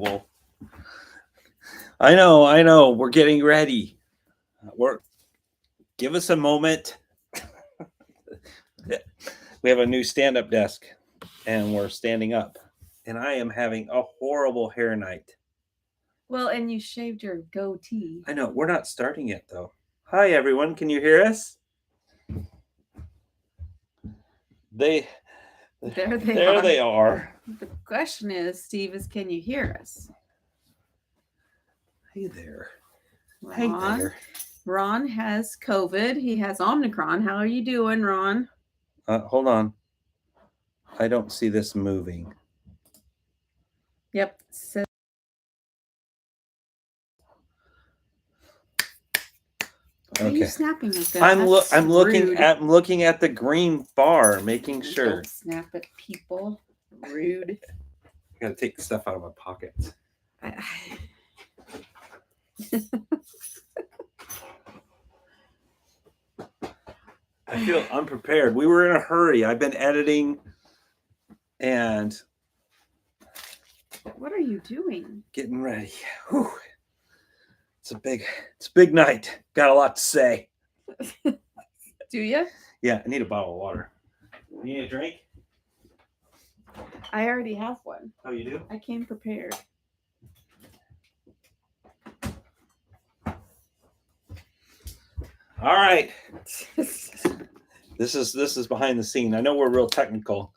Well, I know. We're getting ready. Give us a moment. We have a new stand-up desk, and we're standing up. And I am having a horrible hair night. Well, and you shaved your goatee. I know. We're not starting yet, though. Hi, everyone. Can you hear us? There they are. The question is, Steve, can you hear us? Hey there. Ron, Hey there. Ron has COVID. He has Omicron. How are you doing, Ron? Hold on. I don't see this moving. Yep. So okay. Why are you snapping at that? I'm looking at the green bar, making sure. Don't snap at people. Rude. I gotta take the stuff out of my pockets. I feel unprepared. We were in a hurry. I've been editing and what are you doing? Getting ready. Whew. It's a big night. Got a lot to say. Do you? Yeah, I need a bottle of water. You need a drink? I already have one. Oh, you do? I came prepared. All right. This is behind the scene. I know we're real technical.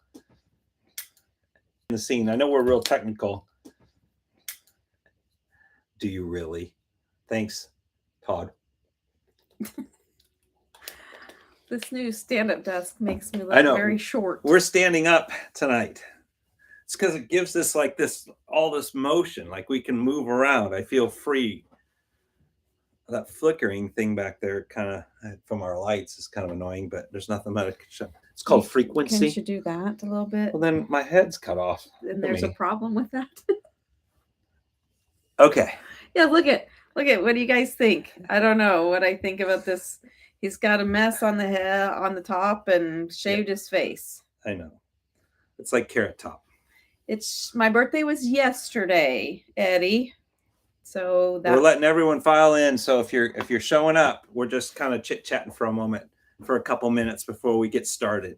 Do you really? Thanks, Todd. This new stand-up desk makes me look very short. We're standing up tonight. It's because it gives us all this motion, like we can move around. I feel free. That flickering thing back there, kind of from our lights, is kind of annoying, but there's nothing about it. It's called frequency. Can't you do that a little bit? Well, then my head's cut off. And there's a problem with that. Okay. Yeah, look at what do you guys think? I don't know what I think about this. He's got a mess on the head, on the top, and shaved his face. I know. It's like Carrot Top. My birthday was yesterday, Eddie. So we're letting everyone file in. So if you're showing up, we're just kind of chit-chatting for a moment, for a couple minutes before we get started.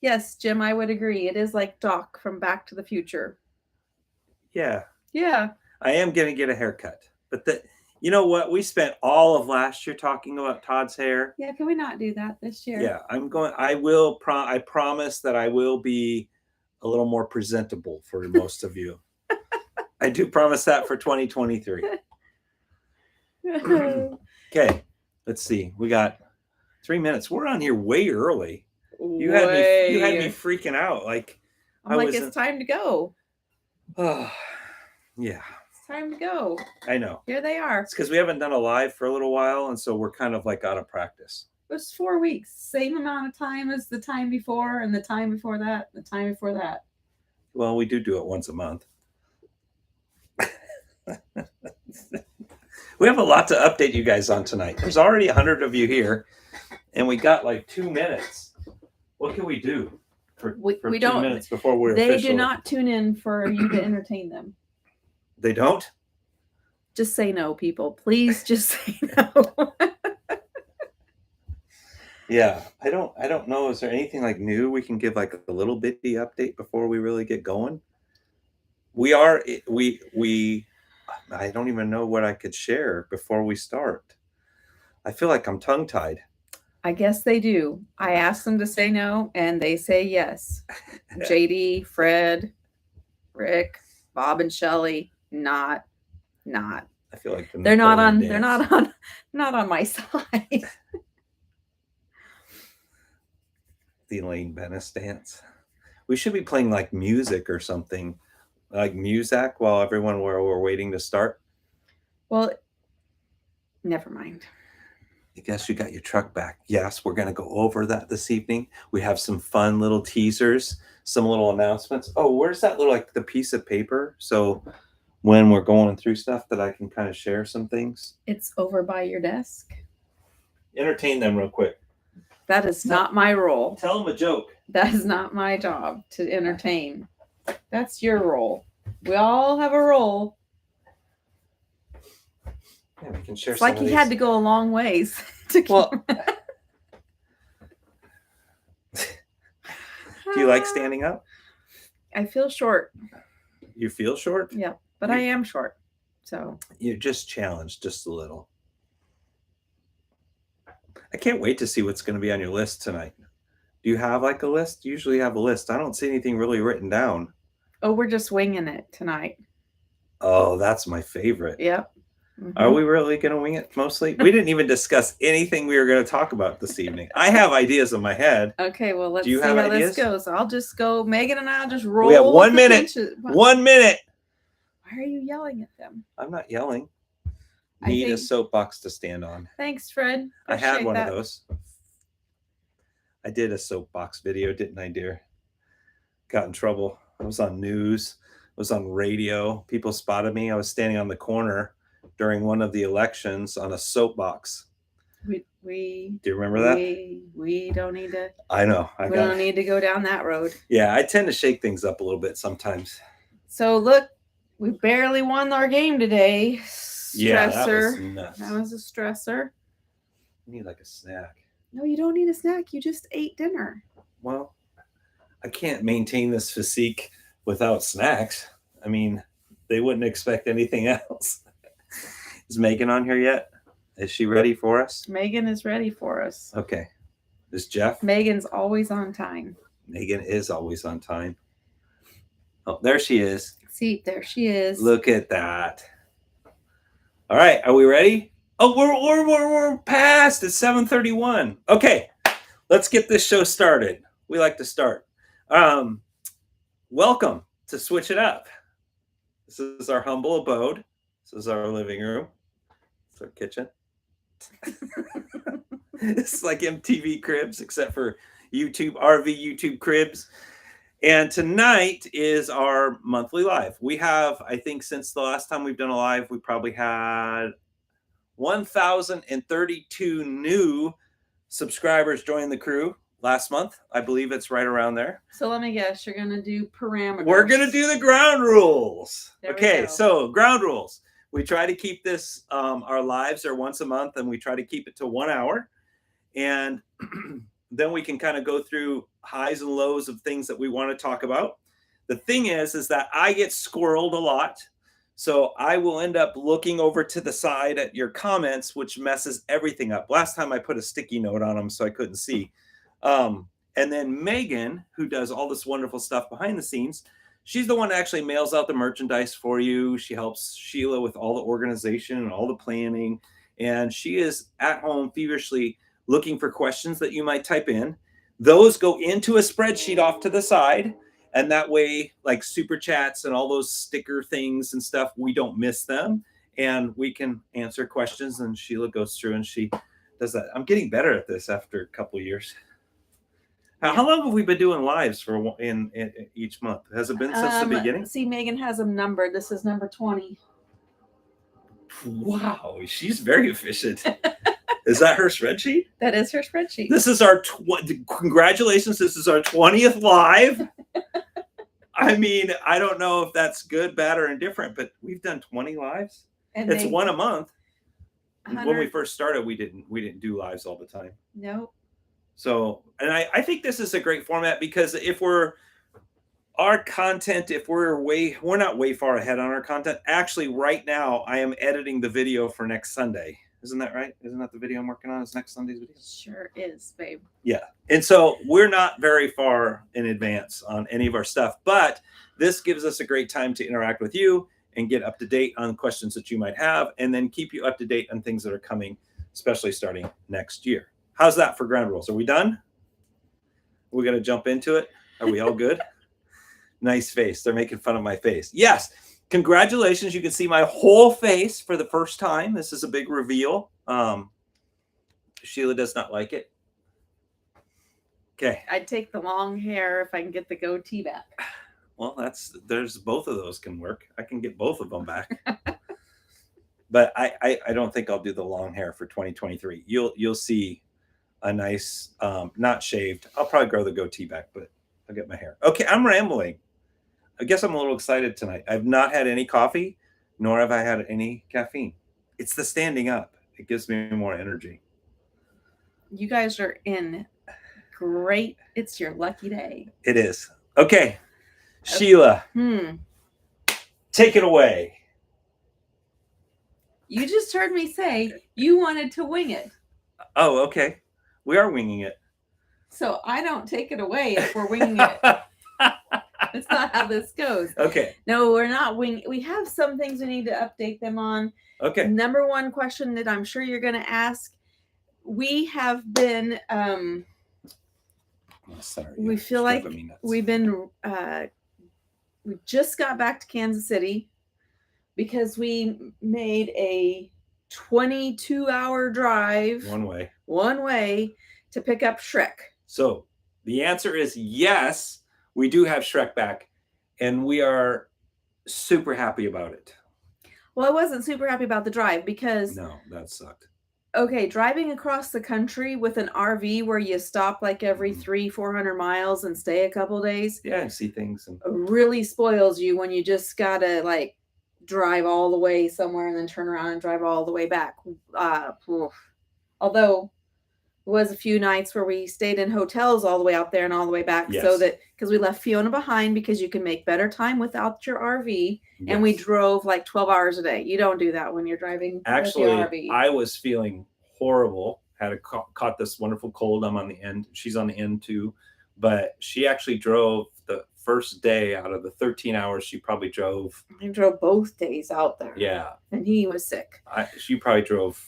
Yes, Jim, I would agree. It is like Doc from Back to the Future. Yeah. Yeah. I am going to get a haircut. But you know what? We spent all of last year talking about Todd's hair. Yeah, can we not do that this year? Yeah, I promise that I will be a little more presentable for most of you. I do promise that for 2023. Okay, let's see. We got 3 minutes. We're on here way early. You had me freaking out. It's time to go. Oh, yeah. It's time to go. I know. Here they are. It's because we haven't done a live for a little while, and so we're kind of out of practice. It was 4 weeks. Same amount of time as the time before, and the time before that, the time before that. Well, we do it once a month. We have a lot to update you guys on tonight. There's already 100 of you here, and we got 2 minutes. What can we do for 2 minutes before we're They official? do not tune in for you to entertain them. They don't? Just say no, people. Please just say no. Yeah, I don't know. Is there anything new we can give a little bitty update before we really get going? I don't even know what I could share before we start. I feel like I'm tongue-tied. I guess they do. I asked them to say no, and they say yes. JD, Fred, Rick, Bob, and Shelly, not. I feel like they're not on my side. The Elaine Bennis dance. We should be playing music or something, like Muzak, while we're waiting to start. Well, never mind. I guess you got your truck back. Yes, we're going to go over that this evening. We have some fun little teasers, some little announcements. Oh, where's that little the piece of paper? So when we're going through stuff that I can kind of share some things. It's over by your desk. Entertain them real quick. That is not my role. Tell them a joke. That is not my job to entertain. That's your role. We all have a role. Yeah, we can share. It's like he had to go a long ways. To Well, do you like standing up? I feel short. You feel short? Yeah, but I am short. So you're just challenged just a little. I can't wait to see what's going to be on your list tonight. Do you have like a list? You usually have a list. I don't see anything really written down. Oh, we're just winging it tonight. Oh, that's my favorite. Yep. Are we really going to wing it mostly? We didn't even discuss anything we were going to talk about this evening. I have ideas in my head. Okay, well, let's see how this goes. I'll just go. Megan and I'll just roll. We have 1 minute. 1 minute. Why are you yelling at them? I'm not yelling. Need a soapbox to stand on. Thanks, Fred. I had one of those. I did a soapbox video, didn't I, dear? Got in trouble. I was on news. I was on radio. People spotted me. I was standing on the corner during one of the elections on a soapbox. Do you remember that? We don't need to. I know. We don't need to go down that road. Yeah, I tend to shake things up a little bit sometimes. So look, we barely won our game today. Stressor. Yeah, that was nuts. That was a stressor. You need like a snack. No, you don't need a snack. You just ate dinner. Well, I can't maintain this physique without snacks. I mean, they wouldn't expect anything else. Is Megan on here yet? Is she ready for us? Megan is ready for us. Okay. Is Jeff? Megan's always on time. Megan is always on time. Oh, there she is. See, there she is. Look at that. All right, are we ready? Oh, we're past. It's 7:31. Okay, let's get this show started. We like to start. Welcome to Switch It Up. This is our humble abode. This is our living room. It's our kitchen. It's like MTV Cribs, except for YouTube, YouTube Cribs. And tonight is our monthly live. We have, I think, since the last time we've done a live, we probably had 1,032 new subscribers join the crew last month. I believe it's right around there. So let me guess, you're going to do parameters. We're going to do the ground rules. Okay, so ground rules. We try to keep this, our lives are once a month, and we try to keep it to 1 hour. And then we can kind of go through highs and lows of things that we want to talk about. The thing is that I get squirreled a lot. So I will end up looking over to the side at your comments, which messes everything up. Last time I put a sticky note on them so I couldn't see. And then Megan, who does all this wonderful stuff behind the scenes, she's the one that actually mails out the merchandise for you. She helps Sheila with all the organization and all the planning. And she is at home feverishly looking for questions that you might type in. Those go into a spreadsheet off to the side. And that way, like super chats and all those sticker things and stuff, we don't miss them. And we can answer questions. And Sheila goes through and she does that. I'm getting better at this after a couple of years. How long have we been doing lives for in each month? Has it been since the beginning? See, Megan has them numbered. This is number 20. Wow, she's very efficient. Is that her spreadsheet? That is her spreadsheet. This is our congratulations. This is our 20th live. I mean, I don't know if that's good, bad, or indifferent, but we've done 20 lives. And it's one a month. When we first started, we didn't do lives all the time. Nope. So, and I think this is a great format because if we're not way far ahead on our content. Actually, right now, I am editing the video for next Sunday. Isn't that right? Isn't that the video I'm working on? Is next Sunday's video? Sure is, babe. Yeah. And so we're not very far in advance on any of our stuff, but this gives us a great time to interact with you and get up to date on questions that you might have, and then keep you up to date on things that are coming, especially starting next year. How's that for ground rules? Are we done? We're going to jump into it. Are we all good? Nice face. They're making fun of my face. Yes. Congratulations. You can see my whole face for the first time. This is a big reveal. Sheila does not like it. Okay. I'd take the long hair if I can get the goatee back. Well, there's both of those can work. I can get both of them back. But I don't think I'll do the long hair for 2023. You'll see a nice, not shaved. I'll probably grow the goatee back, but I'll get my hair. Okay, I'm rambling. I guess I'm a little excited tonight. I've not had any coffee, nor have I had any caffeine. It's the standing up. It gives me more energy. You guys are in great. It's your lucky day. It is. Okay. Sheila, take it away. You just heard me say you wanted to wing it. Oh, okay. We are winging it. So I don't take it away if we're winging it. That's not how this goes. Okay. No, we're not winging. We have some things we need to update them on. Okay. Number one question that I'm sure you're going to ask. We have been, sorry, we feel like we've been, we just got back to Kansas City because we made a 22-hour drive. One way to pick up Shrek. So the answer is yes, we do have Shrek back, and we are super happy about it. Well, I wasn't super happy about the drive because... No, that sucked. Okay, driving across the country with an RV where you stop like every 300-400 miles and stay a couple days. Yeah, and see things. And really spoils you when you just gotta like drive all the way somewhere and then turn around and drive all the way back. Although it was a few nights where we stayed in hotels all the way out there and all the way back. Yes. So that because we left Fiona behind because you can make better time without your RV. Yes. And we drove like 12 hours a day. You don't do that when you're driving. Actually, with your RV. I was feeling horrible. Had caught this wonderful cold. I'm on the end. She's on the end too. But she actually drove the first day out of the 13 hours she probably drove. I drove both days out there. Yeah. And he was sick. I probably drove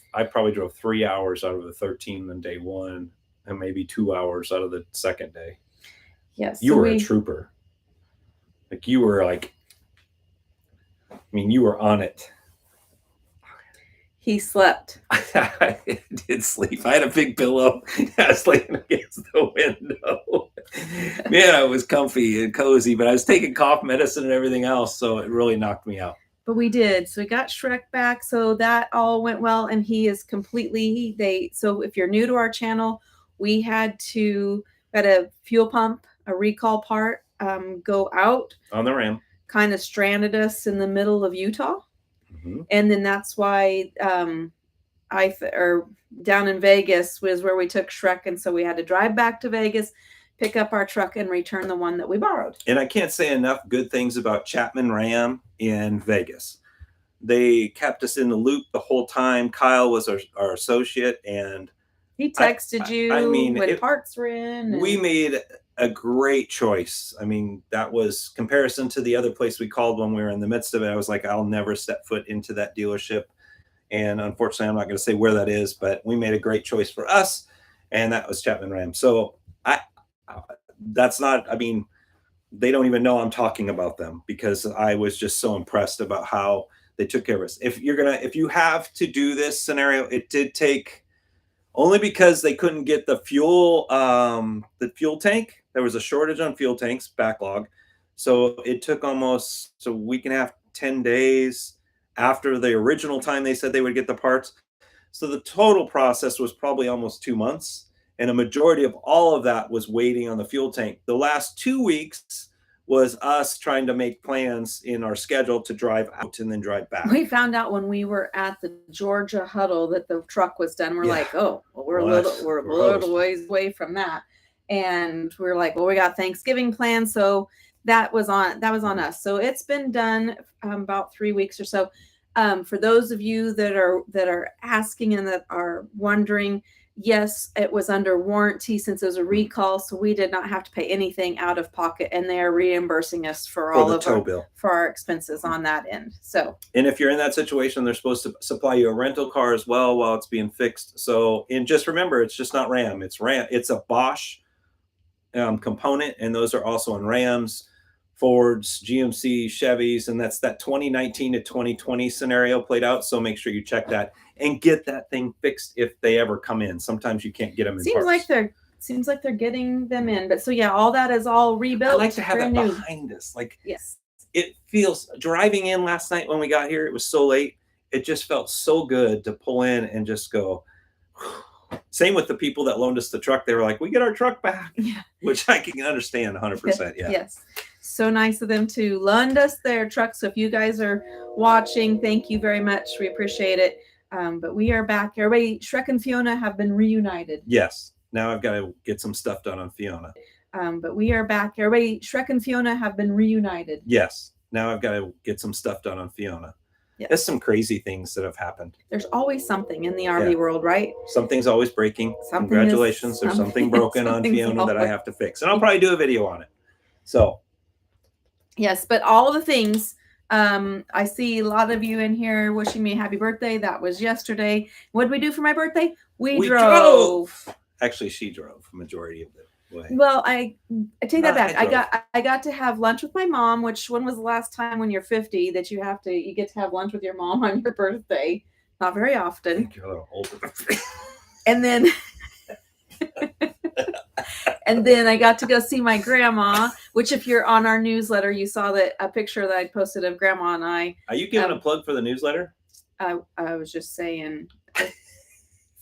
3 hours out of the 13 on day one and maybe 2 hours out of the second day. Yes. You were a trooper. Like you were like, I mean, you were on it. He slept. I did sleep. I had a big pillow. I was laying against the window. Man, I was comfy and cozy, but I was taking cough medicine and everything else, so it really knocked me out. But we did. So we got Shrek back, so that all went well, and he is completely... So if you're new to our channel, we had a fuel pump, a recall part, go out. On the Ram. Kind of stranded us in the middle of Utah. Mm-hmm. And then that's why down in Vegas was where we took Shrek. And so we had to drive back to Vegas, pick up our truck, and return the one that we borrowed. And I can't say enough good things about Chapman Ram in Vegas. They kept us in the loop the whole time. Kyle was our associate, and he texted you when parts were in. We made a great choice. I mean, that was comparison to the other place we called when we were in the midst of it. I was like, I'll never step foot into that dealership. And unfortunately, I'm not going to say where that is, but we made a great choice for us. And that was Chapman Ram. So they don't even know I'm talking about them because I was just so impressed about how they took care of us. If you have to do this scenario, it did take only because they couldn't get the fuel tank. There was a shortage on fuel tanks, backlog. So it took almost a week and a half, 10 days after the original time they said they would get the parts. So the total process was probably almost 2 months. And a majority of all of that was waiting on the fuel tank. The last 2 weeks was us trying to make plans in our schedule to drive out and then drive back. We found out when we were at the Georgia huddle that the truck was done. We're like, oh, well, we're a little ways away from that. And we're like, well, we got Thanksgiving planned. So that was on us. So it's been done about 3 weeks or so. For those of you that are asking and that are wondering, yes, it was under warranty since it was a recall, so we did not have to pay anything out of pocket, and they are reimbursing us for all of our expenses on that end. So, and if you're in that situation, they're supposed to supply you a rental car as well while it's being fixed. So, and just remember, it's just not Ram. It's a Bosch component, and those are also on Rams, Fords, GMC, Chevys, and that's that 2019 to 2020 scenario played out. So make sure you check that and get that thing fixed if they ever come in. Sometimes you can't get them in. Seems like they're getting them in. But so yeah, all that is all rebuilt. I like to have that behind us. Like, yes, it feels driving in last night when we got here. It was so late. It just felt so good to pull in and just go. Same with the people that loaned us the truck. They were like, we get our truck back, which I can understand 100%. Yeah. Yes. So nice of them to lend us their truck. So if you guys are watching, thank you very much. We appreciate it. But we are back. Everybody, Shrek and Fiona have been reunited. Yes. Now I've got to get some stuff done on Fiona. But we are back. Everybody, Shrek and Fiona have been reunited. Yes. Now I've got to get some stuff done on Fiona. Yes. There's some crazy things that have happened. There's always something in the RV world, right? Something's always breaking. Congratulations. There's something broken on Fiona that I have to fix. And I'll probably do a video on it. So. Yes, but all the things, I see a lot of you in here wishing me a happy birthday. That was yesterday. What did we do for my birthday? We drove. Actually, she drove the majority of it. Well, I take that back. I got to have lunch with my mom. Which when was the last time when you're 50 that you get to have lunch with your mom on your birthday? Not very often. I think you're a little older. And then and then I got to go see my grandma, which if you're on our newsletter, you saw that a picture that I posted of grandma and I. Are you giving a plug for the newsletter? I was just saying.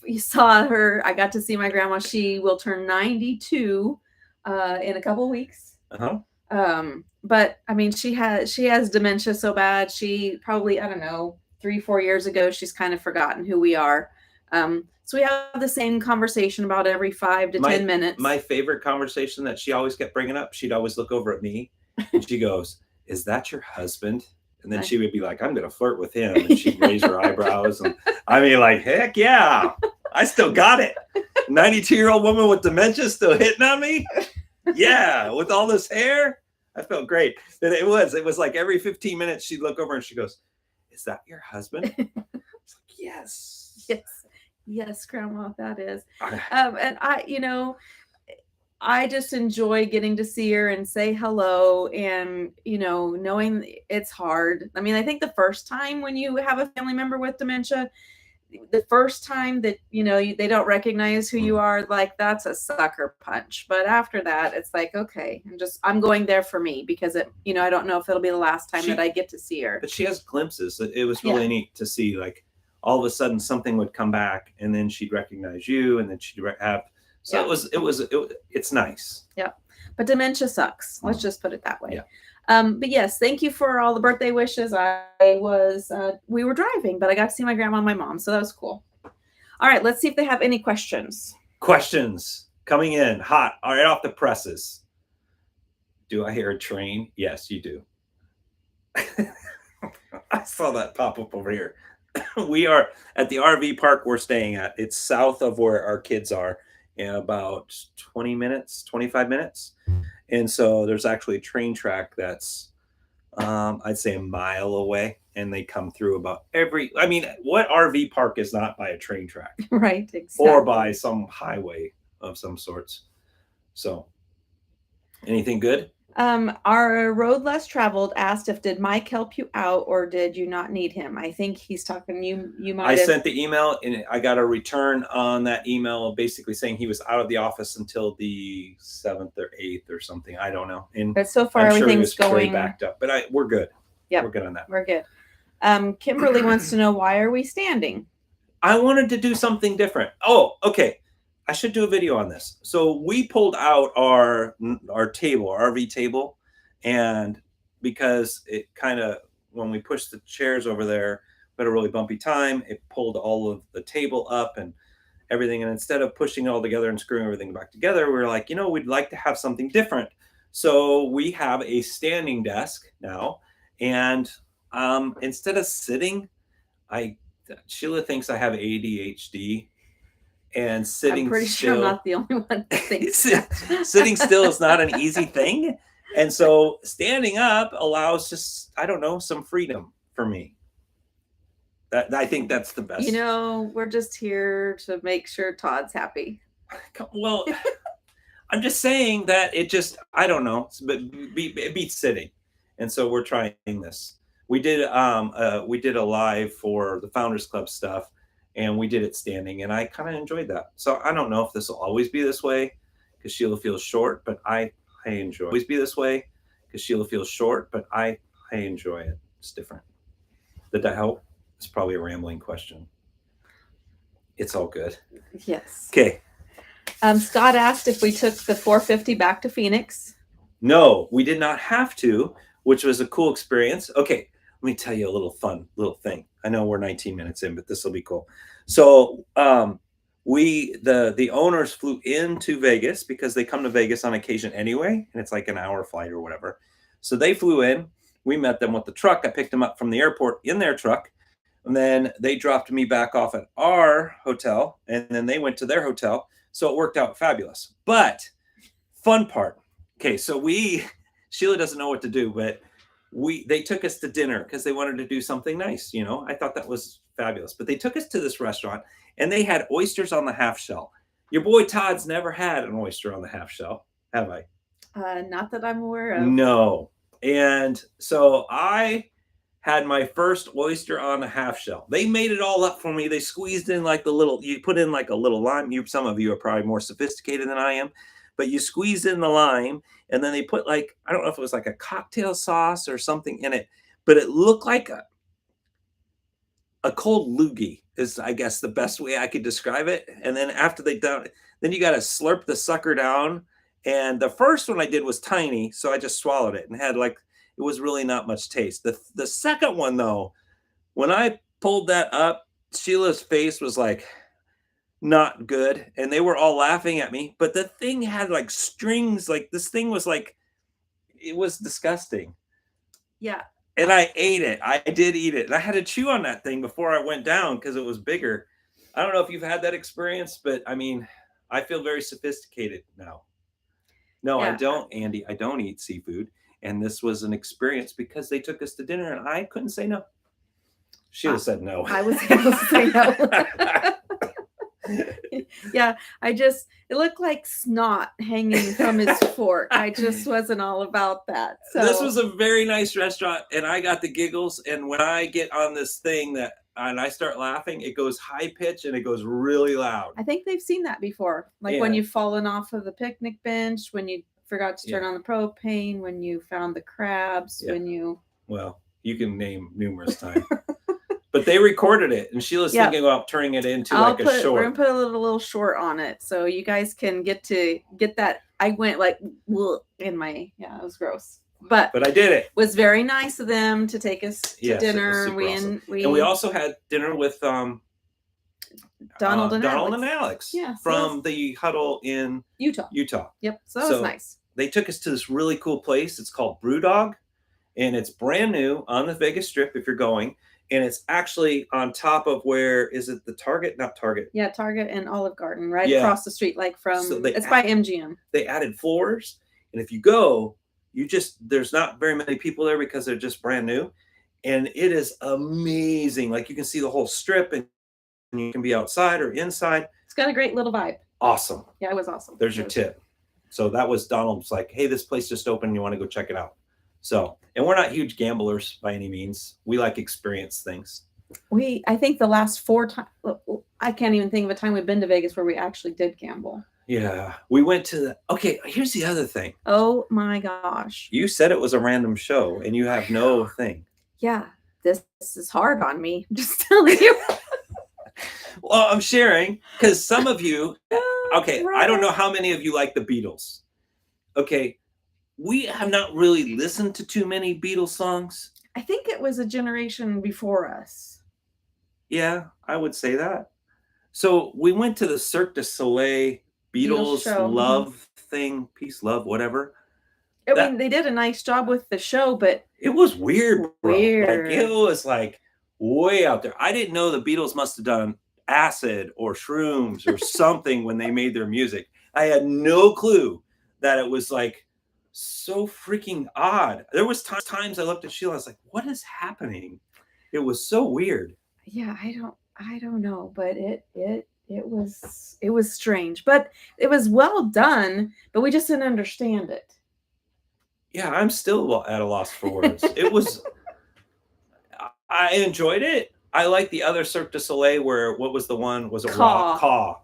You saw her. I got to see my grandma. She will turn 92 in a couple of weeks. But I mean, she has dementia so bad. She probably, I don't know, 3-4 years ago, she's kind of forgotten who we are. So we have the same conversation about every 5 to 10 minutes. My favorite conversation that she always kept bringing up, she'd always look over at me and she goes, "Is that your husband?" And then she would be like, "I'm going to flirt with him." And she'd raise her eyebrows. And I mean, like, heck yeah, I still got it. 92-year-old woman with dementia still hitting on me. Yeah. With all this hair. I felt great. And it was like every 15 minutes she'd look over and she goes, "Is that your husband?" It's like, yes. Yes, Grandma, that is. And I just enjoy getting to see her and say hello and, knowing it's hard. I mean, I think the first time when you have a family member with dementia, the first time that, they don't recognize who you are, like that's a sucker punch. But after that, it's like, okay, I'm going there for me because I don't know if it'll be the last time that I get to see her. But she has glimpses. It was really neat to see, like, all of a sudden something would come back and then she'd recognize you and then she'd have. So it's nice. Yeah. But dementia sucks. Let's just put it that way. Yeah. But yes, thank you for all the birthday wishes. We were driving, but I got to see my grandma and my mom. So that was cool. All right. Let's see if they have any questions. Questions coming in hot. All right. Off the presses. Do I hear a train? Yes, you do. I saw that pop up over here. We are at the RV park we're staying at. It's south of where our kids are in about 20 minutes, 25 minutes. And so there's actually a train track that's, I'd say a mile away. And they come through about what RV park is not by a train track? Right. Exactly. Or by some highway of some sorts. So anything good? Our road less traveled asked did Mike help you out or did you not need him? I think he's talking you might have. I sent the email and I got a return on that email basically saying he was out of the office until the 7th or 8th or something. I don't know. But so far everything's going backed up. But we're good. Yeah, we're good on that. We're good. Kimberly wants to know, why are we standing? I wanted to do something different. Oh, okay. I should do a video on this. So we pulled out our table, our RV table, and because it kind of, when we pushed the chairs over there, we had a really bumpy time. It pulled all of the table up and everything. And instead of pushing it all together and screwing everything back together, we were like, we'd like to have something different. So we have a standing desk now. And instead of sitting, Sheila thinks I have ADHD. And sitting I'm pretty still, sure I'm not the only one that thinks sitting still is not an easy thing. And so standing up allows just, I don't know, some freedom for me. I think that's the best. We're just here to make sure Todd's happy. Well, I'm just saying that it just, I don't know, but it beats sitting. And so we're trying this. We did a live for the Founders Club stuff. And we did it standing, and I kind of enjoyed that. So I don't know if this will always be this way because Sheila feels short, but I enjoy it. Always be this way because Sheila feels short, but I enjoy it. It's different. Did that help? It's probably a rambling question. It's all good. Yes. Okay. Scott asked if we took the 450 back to Phoenix. No, we did not have to, which was a cool experience. Okay, let me tell you a little fun little thing. I know we're 19 minutes in, but this will be cool. So the owners flew into Vegas because they come to Vegas on occasion anyway, and it's like an hour flight or whatever. So they flew in. We met them with the truck. I picked them up from the airport in their truck, and then they dropped me back off at our hotel, and then they went to their hotel. So it worked out fabulous. But fun part. Okay, so Sheila doesn't know what to do, but they took us to dinner because they wanted to do something nice. I thought that was fabulous. But they took us to this restaurant, and they had oysters on the half shell. Your boy Todd's never had an oyster on the half shell, have I? Not that I'm aware of. No. And so I had my first oyster on the half shell. They made it all up for me. They squeezed in you put in like a little lime. Some of you are probably more sophisticated than I am, but you squeeze in the lime, and then they put I don't know if it was like a cocktail sauce or something in it, but it looked like a cold loogie is, I guess, the best way I could describe it. And then after they done it, then you got to slurp the sucker down. And the first one I did was tiny, so I just swallowed it and had it was really not much taste. The second one though, when I pulled that up, Sheila's face was like not good, and they were all laughing at me. But the thing had like strings, this thing was it was disgusting. Yeah. And I ate it. I did eat it. And I had to chew on that thing before I went down because it was bigger. I don't know if you've had that experience, but I mean, I feel very sophisticated now. No, yeah. I don't, Andy. I don't eat seafood. And this was an experience because they took us to dinner and I couldn't say no. Sheila said no. I was able to say no. Yeah, it looked like snot hanging from his fork. I just wasn't all about that. So this was a very nice restaurant, and I got the giggles. And when I get on this thing and I start laughing, it goes high pitch and it goes really loud. I think they've seen that before. Like when you've fallen off of the picnic bench, when you forgot to turn on the propane, when you found the crabs, Well, you can name numerous times. But they recorded it, and Sheila's thinking about turning it into a short. We're gonna put a little short on it, so you guys can get that. I went in my it was gross, but I did it. It was very nice of them to take us to dinner. And we also had dinner with Donald and Alex from the huddle in Utah. Yep, so that was nice. They took us to this really cool place. It's called Brewdog, and it's brand new on the Vegas Strip if you're going. And it's actually on top of is it the Target? Not Target. Yeah, Target and Olive Garden, right across the street, by MGM. They added floors. And if you go, there's not very many people there because they're just brand new. And it is amazing. You can see the whole strip, and you can be outside or inside. It's got a great little vibe. Awesome. Yeah, it was awesome. There's your tip. So that was Donald's hey, this place just opened. You want to go check it out. So, and we're not huge gamblers by any means. We experience things. I think the last 4 times, I can't even think of a time we've been to Vegas where we actually did gamble. Yeah. We went to okay, here's the other thing. Oh my gosh. You said it was a random show and you have no thing. Yeah. This is hard on me. Just telling you. Well, I'm sharing because some of you, okay, I don't know how many of you like the Beatles. Okay. We have not really listened to too many Beatles songs. I think it was a generation before us. Yeah, I would say that. So we went to the Cirque du Soleil Beatles love thing, peace, love, whatever. They did a nice job with the show, but it was weird, bro. It was way out there. I didn't know the Beatles must have done acid or shrooms or something when they made their music. I had no clue that it was so freaking odd. There was times I looked at Sheila, I was like, what is happening? It was so weird. Yeah, I don't know, but it was strange, but it was well done, but we just didn't understand it. Yeah, I'm still at a loss for words. I enjoyed it. I like the other Cirque du Soleil what was the one? Was it 𝐶𝐴?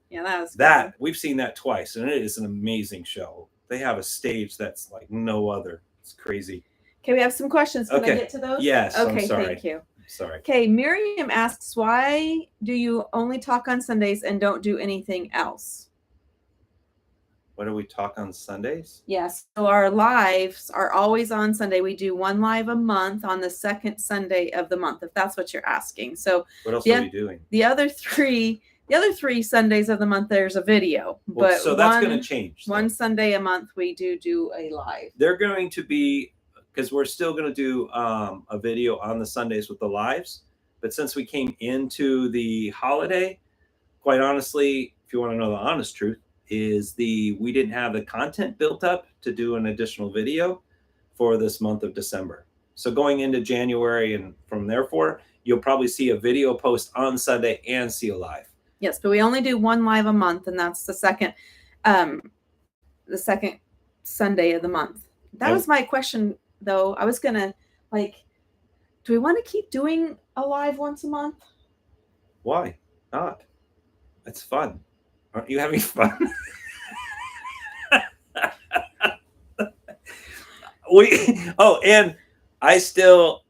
Yeah, that was that. We've seen that twice, and it is an amazing show. They have a stage that's like no other. It's crazy. Okay, we have some questions. Can I get to those? Yes. Okay, I'm sorry. Thank you. Sorry. Okay, Miriam asks, why do you only talk on Sundays and don't do anything else? What do we talk on Sundays? Yes. So our lives are always on Sunday. We do one live a month on the second Sunday of the month, if that's what you're asking. So what else are we doing? The other three Sundays of the month, there's a video. Well, but so that's going to change. One Sunday a month, we do a live. They're going to be, because we're still going to do a video on the Sundays with the lives. But since we came into the holiday, quite honestly, if you want to know the honest truth, is we didn't have the content built up to do an additional video for this month of December. So going into January and from therefore, you'll probably see a video post on Sunday and see a live. Yes, but we only do one live a month, and that's the second Sunday of the month. That was my question, though. I was gonna do we want to keep doing a live once a month? Why not? It's fun. Aren't you having fun? And I still,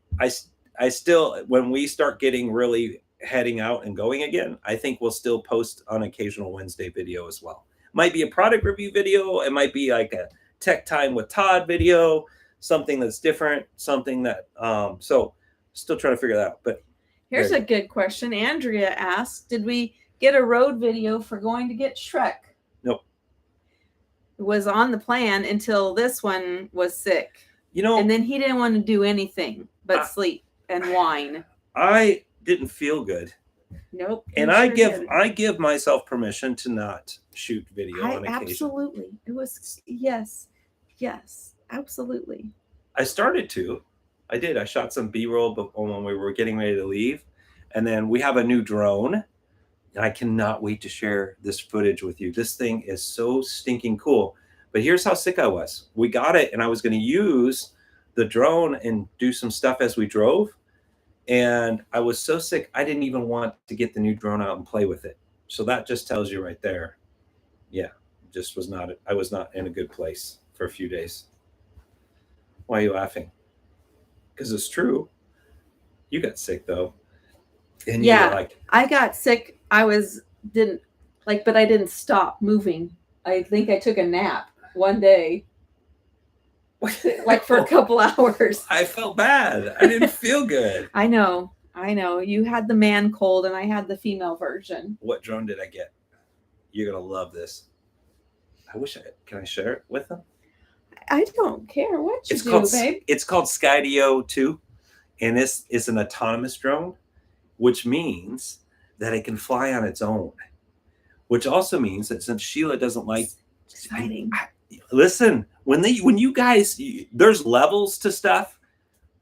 when we start getting really heading out and going again, I think we'll still post an occasional Wednesday video as well. Might be a product review video. It might be like a tech time with Todd video, something that's different, something that, so still trying to figure that out. But here's a good question. Andrea asked, did we get a road video for going to get Shrek? Nope. It was on the plan until this one was sick. And then he didn't want to do anything but sleep and whine. I didn't feel good. Nope. And I give myself permission to not shoot video on occasion. Absolutely. It was yes, absolutely. I started to. I did. I shot some B-roll when we were getting ready to leave. And then we have a new drone. And I cannot wait to share this footage with you. This thing is so stinking cool. But here's how sick I was. We got it, and I was going to use the drone and do some stuff as we drove. And I was so sick, I didn't even want to get the new drone out and play with it. So that just tells you right there. Yeah, I was not in a good place for a few days. Why are you laughing? Because it's true. You got sick, though. And I got sick. But I didn't stop moving. I think I took a nap one day, for a couple hours. I felt bad. I didn't feel good. I know. You had the man cold, and I had the female version. What drone did I get? You're gonna love this. Can I share it with them? I don't care what you do, babe. It's called Skydio 2, and this is an autonomous drone, which means that it can fly on its own, which also means that since Sheila doesn't like exciting. Listen, when you guys, there's levels to stuff.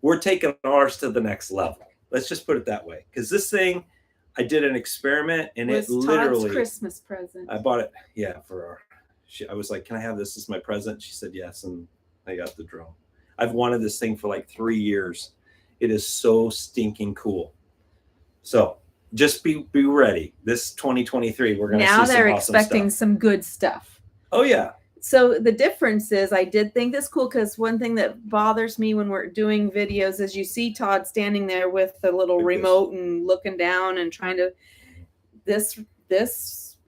We're taking ours to the next level. Let's just put it that way. Because this thing, I did an experiment, and it literally Todd's Christmas present. I bought it, for our. I was like, "Can I have this as my present?" She said yes, and I got the drone. I've wanted this thing for like 3 years. It is so stinking cool. So just be ready. This 2023, we're going to see some awesome stuff. Now they're expecting some good stuff. Oh, yeah. So the difference is, I did think this cool, because one thing that bothers me when we're doing videos is you see Todd standing there with the little remote and looking down and trying to, this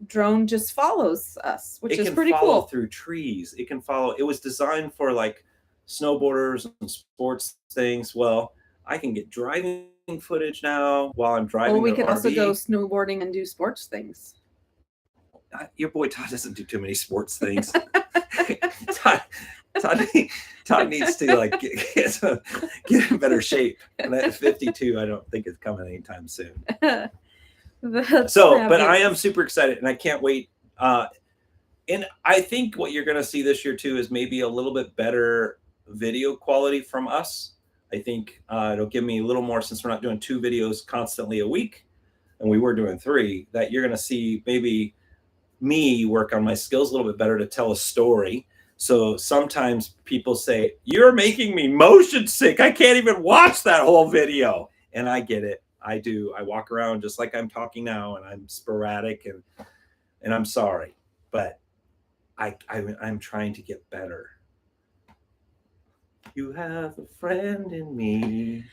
drone just follows us, which is pretty cool. It can follow through trees. It can follow. It was designed for like snowboarders and sports things. Well, I can get driving footage now while I'm driving. Well, we could also go snowboarding and do sports things. Your boy Todd doesn't do too many sports things. Todd needs to get in better shape. And at 52, I don't think it's coming anytime soon. But I am super excited, and I can't wait. And I think what you're going to see this year too is maybe a little bit better video quality from us. I think it'll give me a little more, since we're not doing 2 videos constantly a week, and we were doing 3, that you're going to see maybe me work on my skills a little bit better to tell a story. So sometimes people say, "You're making me motion sick. I can't even watch that whole video." And I get it. I do. I walk around just like I'm talking now, and I'm sporadic, and I'm sorry, but I'm trying to get better. You have a friend in me.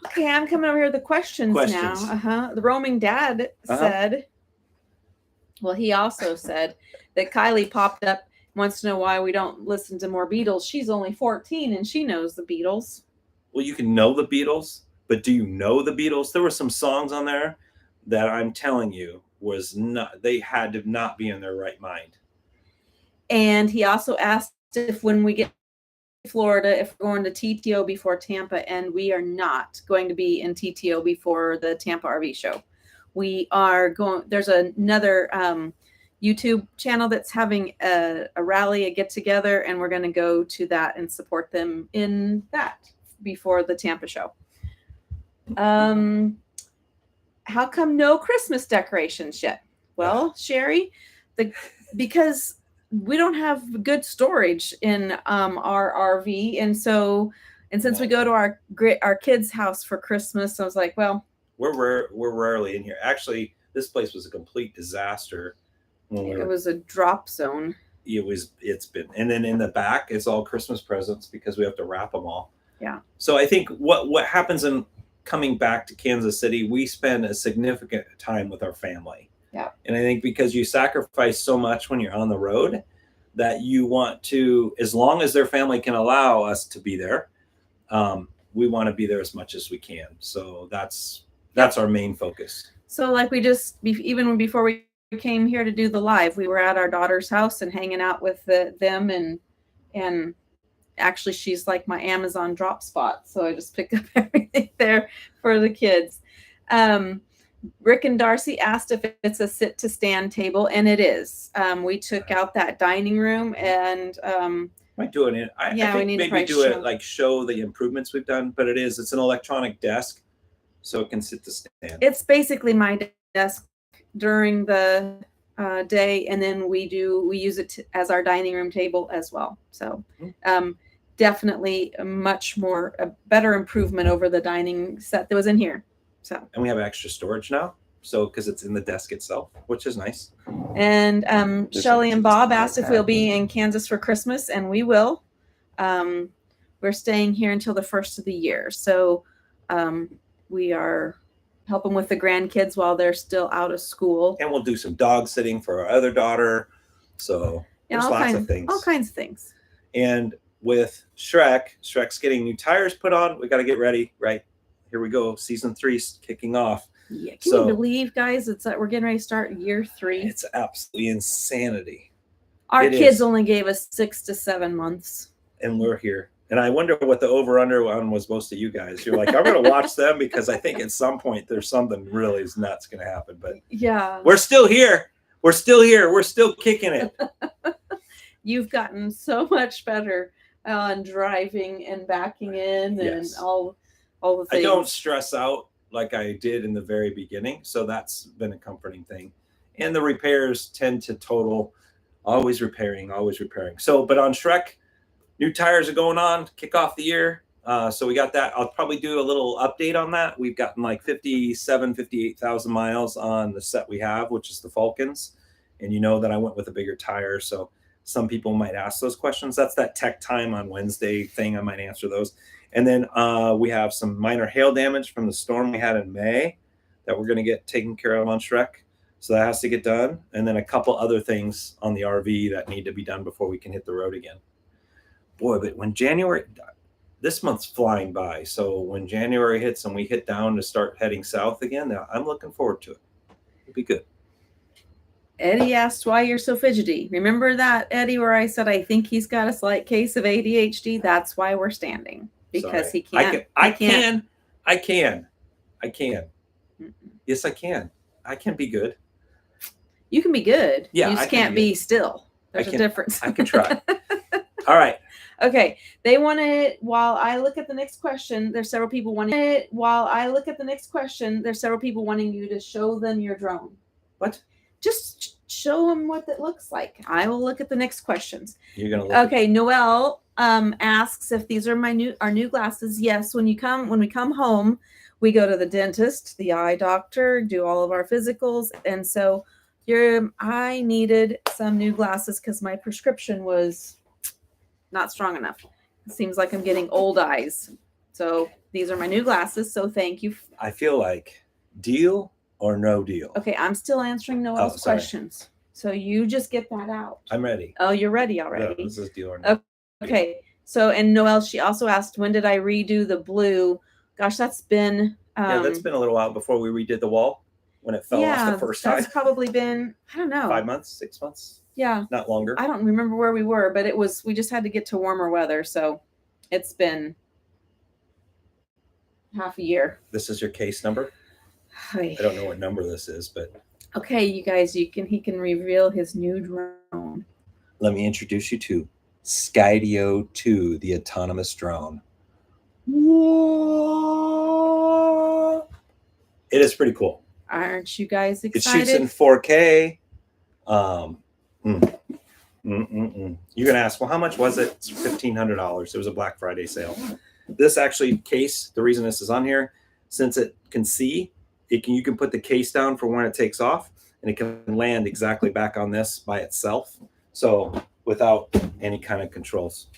Okay, I'm coming over here with the questions now. The roaming dad said, well, he also said that Kylie popped up wants to know why we don't listen to more Beatles. She's only 14 and she knows the Beatles. Well, you can know the Beatles, but do you know the Beatles? There were some songs on there that I'm telling you they had to not be in their right mind. And he also asked if when we get to Florida, if we're going to TTO before Tampa, and we are not going to be in TTO before the Tampa RV show. We are going, there's another YouTube channel that's having a rally, a get together, and we're going to go to that and support them in that before the Tampa show. How come no Christmas decorations yet? Well, Sherry, because we don't have good storage in our RV, and since we go to our kids' house for Christmas, I was like, well, we're rarely in here. Actually, this place was a complete disaster. It was a drop zone. It's been, and then in the back, it's all Christmas presents because we have to wrap them all. Yeah. So I think what happens in coming back to Kansas City, we spend a significant time with our family. Yeah. And I think because you sacrifice so much when you're on the road that you want to, as long as their family can allow us to be there, we want to be there as much as we can. So that's our main focus. So like even before we came here to do the live, we were at our daughter's house and hanging out with them and actually she's like my Amazon drop spot. So I just pick up everything there for the kids. Rick and Darcy asked if it's a sit to stand table, and it is. We took out that dining room and might do it. I think we maybe do it like show the improvements we've done, but it's an electronic desk, so it can sit to stand. It's basically my desk during the day, and then we use it as our dining room table as well. So definitely a better improvement over the dining set that was in here. So, and we have extra storage now, so because it's in the desk itself, which is nice. And Shelly and Bob asked if we'll be in Kansas for Christmas, and we will. We're staying here until the first of the year, so we are helping with the grandkids while they're still out of school. And we'll do some dog sitting for our other daughter. So there's lots of things. All kinds of things. And with Shrek's getting new tires put on. We got to get ready, right? Here we go. Season 3's kicking off. Yeah. Can you believe, guys, it's that we're getting ready to start year 3? It's absolutely insanity. Our kids only gave us 6 to 7 months. And we're here. And I wonder what the over-under one was most of you guys. You're like, I'm going to watch them because I think at some point there's something really nuts going to happen. But yeah, we're still here. We're still here. We're still kicking it. You've gotten so much better on driving and backing in and all the things. I don't stress out like I did in the very beginning. So that's been a comforting thing. And the repairs tend to total, always repairing. So, but on Shrek, new tires are going on, kick off the year. So we got that. I'll probably do a little update on that. We've gotten like 58,000 miles on the set we have, which is the Falcons. And you know that I went with a bigger tire. So some people might ask those questions. That's that tech time on Wednesday thing. I might answer those. And then we have some minor hail damage from the storm we had in May that we're going to get taken care of on Shrek. So that has to get done. And then a couple other things on the RV that need to be done before we can hit the road again. Boy, but when this month's flying by. So when January hits and we hit down to start heading south again, I'm looking forward to it. It'll be good. Eddie asked why you're so fidgety. Remember that, Eddie, where I said I think he's got a slight case of ADHD? That's why we're standing. Because he can't. I can. Mm-mm. Yes, I can. I can be good. You can be good. Yeah, you just can't be still. There's a difference. I can try. All right. Okay. They wanted, while I look at the next question, there's several people wanting you to show them your drone. What? Just show them what it looks like. I will look at the next questions. You're going to look. Okay. Noelle asks if these are our new glasses. Yes. When we come home, we go to the dentist, the eye doctor, do all of our physicals. And so I needed some new glasses because my prescription was not strong enough. It seems like I'm getting old eyes. So these are my new glasses. So thank you. I feel like deal or no deal. Okay. I'm still answering Noelle's questions. So you just get that out. I'm ready. Oh, you're ready already. Yeah, this is deal or no. Okay. So, and Noelle, she also asked, when did I redo the blue? Gosh, that's been... yeah, that's been a little while before we redid the wall when it fell off the first time. That's probably been, I don't know. 5 months, 6 months? Yeah. Not longer. I don't remember where we were, but we just had to get to warmer weather. So it's been half a year. This is your case number? I don't know what number this is, but... Okay, you guys, he can reveal his new drone. Let me introduce you to Skydio 2, the autonomous drone. Whoa. It is pretty cool. Aren't you guys excited? It shoots in 4K. You're going to ask, well, how much was it? It's $1,500. It was a Black Friday sale. This actually case, the reason this is on here, since it can see, you can put the case down for when it takes off, and it can land exactly back on this by itself. So without any kind of controls.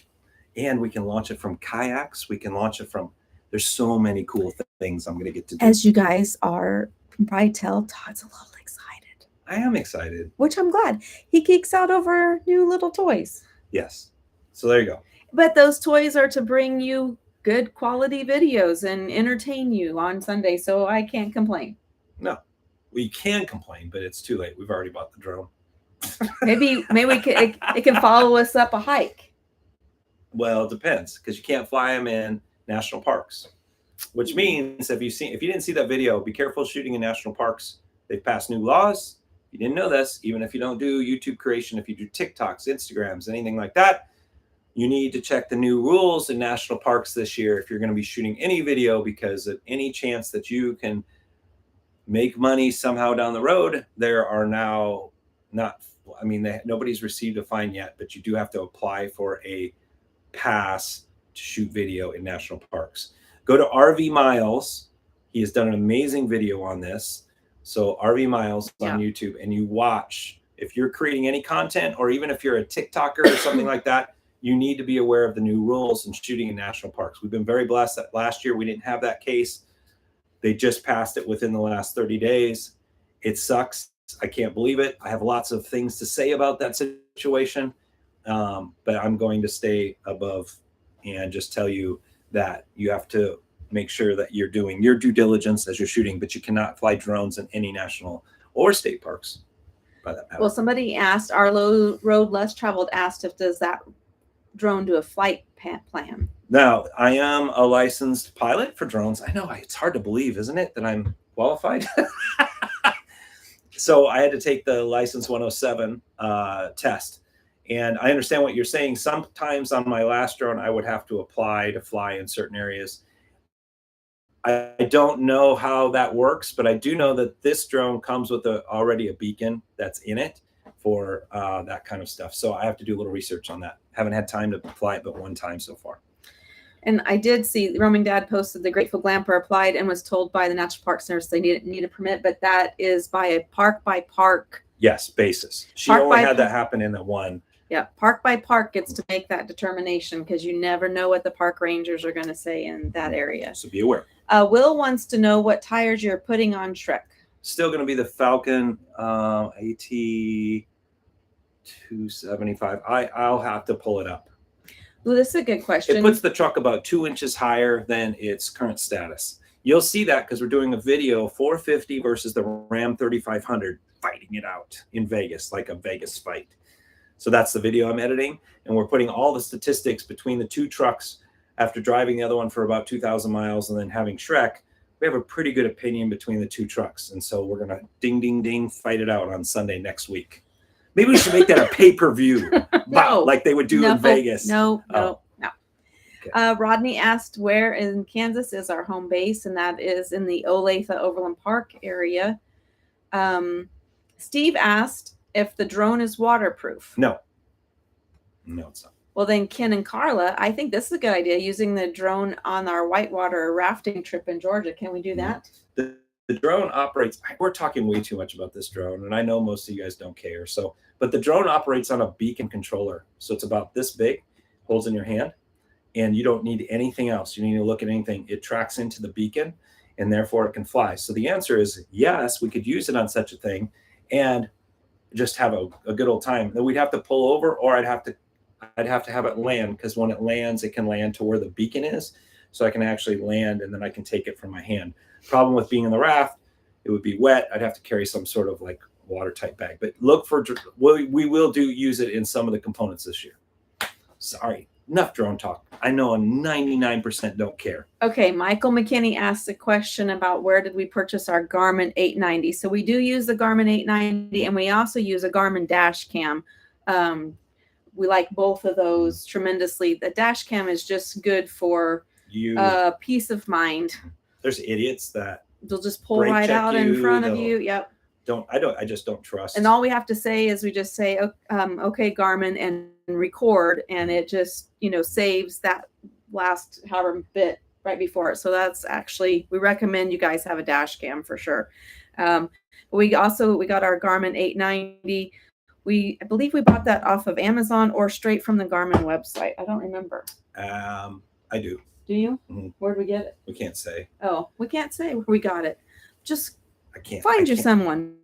And we can launch it from kayaks. We can launch it from, there's so many cool things I'm going to get to do. As you guys can probably tell, Todd's a little excited. I am excited. Which I'm glad. He geeks out over new little toys. Yes. So there you go. But those toys are to bring you good quality videos and entertain you on Sunday. So I can't complain. No. We can complain, but it's too late. We've already bought the drone. maybe it can follow us up a hike. Well, it depends, because you can't fly them in national parks, which means if you didn't see that video, be careful shooting in national parks. They've passed new laws. You didn't know this. Even if you don't do YouTube creation, if you do TikToks, Instagrams, anything like that, you need to check the new rules in national parks this year if you're going to be shooting any video, because of any chance that you can make money somehow down the road, there are now nobody's received a fine yet, but you do have to apply for a pass to shoot video in national parks. Go to 𝗲𝗵𝗍. He has done an amazing video on this. So 𝗲𝗵𝗍 on YouTube, and you watch. If you're creating any content, or even if you're a TikToker or something like that, you need to be aware of the new rules in shooting in national parks. We've been very blessed that last year we didn't have that case. They just passed it within the last 30 days. It sucks. I can't believe it. I have lots of things to say about that situation, but I'm going to stay above and just tell you that you have to make sure that you're doing your due diligence as you're shooting, but you cannot fly drones in any national or state parks. By that matter. Well, somebody asked, our Low Road Less Traveled asked, does that drone do a flight plan? Now, I am a licensed pilot for drones. I know it's hard to believe, isn't it, that I'm qualified? So I had to take the license 107 test. And I understand what you're saying. Sometimes on my last drone, I would have to apply to fly in certain areas. I don't know how that works, but I do know that this drone comes with already a beacon that's in it for that kind of stuff. So I have to do a little research on that. Haven't had time to fly it but one time so far. And I did see Roaming Dad posted the Grateful Glamper applied and was told by the National Park Service they need a permit, but that is by a park by park. Yes, basis. She only had that happen in the one. Yeah, park by park gets to make that determination, because you never know what the park rangers are going to say in that area. So be aware. Will wants to know what tires you're putting on Shrek. Still going to be the Falcon AT 275. I'll have to pull it up. Well, this is a good question. It puts the truck about 2 inches higher than its current status. You'll see that because we're doing a video 450 versus the Ram 3500 fighting it out in Vegas, like a Vegas fight. So that's the video I'm editing, and we're putting all the statistics between the two trucks after driving the other one for about 2,000 miles and then having Shrek. We have a pretty good opinion between the two trucks, and so we're gonna ding ding ding fight it out on Sunday next week. Maybe we should make that a pay-per-view, no, like they would do in Vegas. No. Okay. Rodney asked, where in Kansas is our home base? And that is in the Olathe Overland Park area. Steve asked if the drone is waterproof. No, it's not. Well, then Ken and Carla, I think this is a good idea, using the drone on our whitewater rafting trip in Georgia. Can we do that? The drone operates, we're talking way too much about this drone, and I know most of you guys don't care. But the drone operates on a beacon controller. So it's about this big, holds in your hand, and you don't need anything else. You need to look at anything. It tracks into the beacon, and therefore it can fly. So the answer is yes, we could use it on such a thing. And just have a good old time. Then we'd have to pull over, or I'd have to have it land, because when it lands, it can land to where the beacon is, so I can actually land and then I can take it from my hand. Problem with being in the raft, it would be wet. I'd have to carry some sort of like watertight bag. But look for, we will use it in some of the components this year. Sorry, enough drone talk. I know 99% don't care. Okay, Michael McKinney asked a question about where did we purchase our Garmin 890. So we do use the Garmin 890, and we also use a Garmin dash cam. We like both of those tremendously. The dash cam is just good for peace of mind. There's idiots that they'll just pull right out in front of you. Yep. I just don't trust. And all we have to say is we just say, okay, Garmin, and record, and it just, saves that last however bit right before it. So that's actually, we recommend you guys have a dash cam for sure. We got our Garmin 890. I believe we bought that off of Amazon or straight from the Garmin website. I don't remember. I do. Do you? Mm-hmm. Where'd we get it? We can't say. Oh, we can't say where we got it. Just find you someone.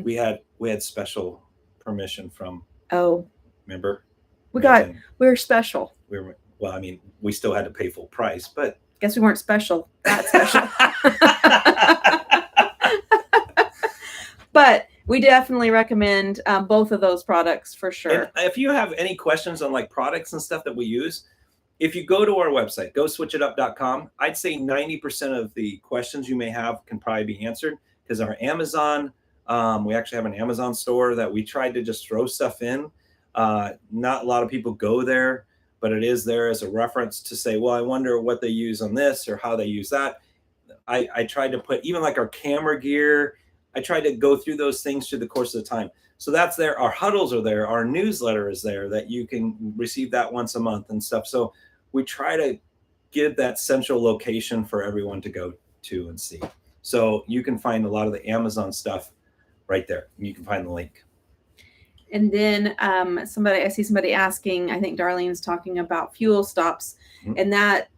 We had special permission from. Oh. Remember? We're special. Well, I mean, we still had to pay full price, but guess we weren't special. That special. But we definitely recommend both of those products for sure. And if you have any questions on like products and stuff that we use, if you go to our website, 𝗀𝗏𝗵𝐴.com, I'd say 90% of the questions you may have can probably be answered, because our Amazon, we actually have an Amazon store that we tried to just throw stuff in. Not a lot of people go there, but it is there as a reference to say, well, I wonder what they use on this or how they use that. I tried to put even like our camera gear. I tried to go through those things through the course of the time. So that's there. Our huddles are there. Our newsletter is there that you can receive that once a month and stuff. So we try to give that central location for everyone to go to and see. So you can find a lot of the Amazon stuff right there. You can find the link. And then I see somebody asking, I think Darlene's talking about fuel stops, mm-hmm. and that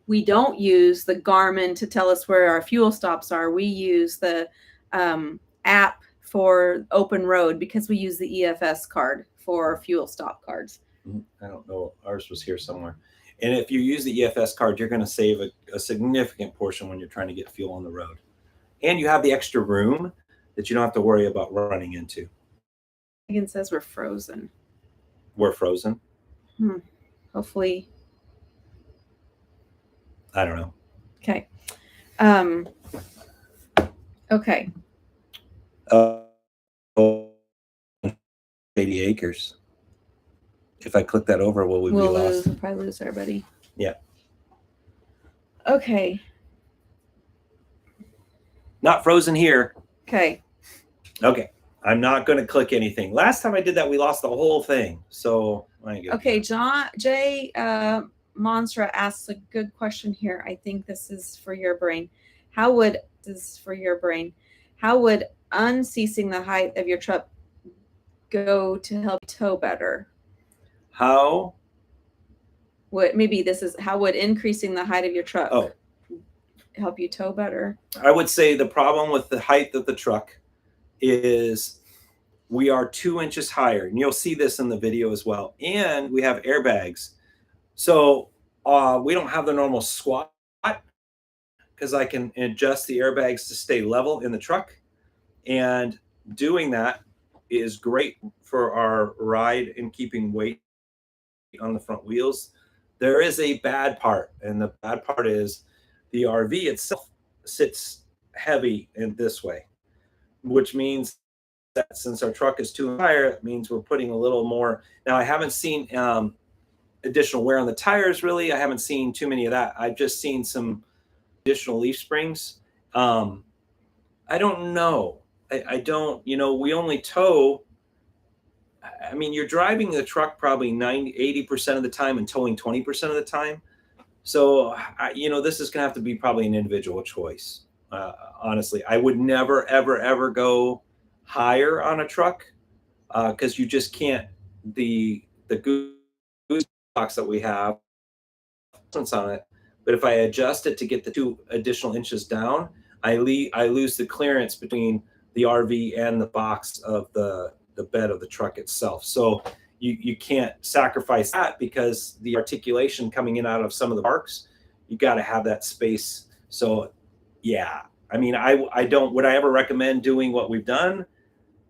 we don't use the Garmin to tell us where our fuel stops are. We use the app for Open Road, because we use the EFS card for fuel stop cards. I don't know. Ours was here somewhere. And if you use the EFS card, you're going to save a significant portion when you're trying to get fuel on the road. And you have the extra room that you don't have to worry about running into. Megan says we're frozen. We're frozen? Hopefully. I don't know. Okay. Okay. 80 acres. If I click that over, will we be lost? We'll probably lose everybody. Yeah. Okay. Not frozen here. Okay. Okay. I'm not going to click anything. Last time I did that, we lost the whole thing. So okay, Jay Monstra asks a good question here. I think this is for your brain. How would unceasing the height of your truck go to help tow better? How would increasing the height of your truck help you tow better? I would say the problem with the height of the truck is we are 2 inches higher, and you'll see this in the video as well. And we have airbags. So we don't have the normal squat, because I can adjust the airbags to stay level in the truck. And doing that is great for our ride and keeping weight on the front wheels. There is a bad part, and the bad part is the RV itself sits heavy in this way, which means that since our truck is too higher, it means we're putting a little more. Now, I haven't seen additional wear on the tires, really. I haven't seen too many of that. I've just seen some additional leaf springs. I don't know. I don't, we only tow. I mean, you're driving the truck probably 80% of the time and towing 20% of the time. So, this is going to have to be probably an individual choice. Honestly, I would never, ever, ever go higher on a truck because you just can't. The goose box that we have on it, but if I adjust it to get the 2 additional inches down, I lose the clearance between the RV and the box of the bed of the truck itself. So you can't sacrifice that, because the articulation coming in out of some of the parks, you got to have that space. So yeah, I mean, would I ever recommend doing what we've done?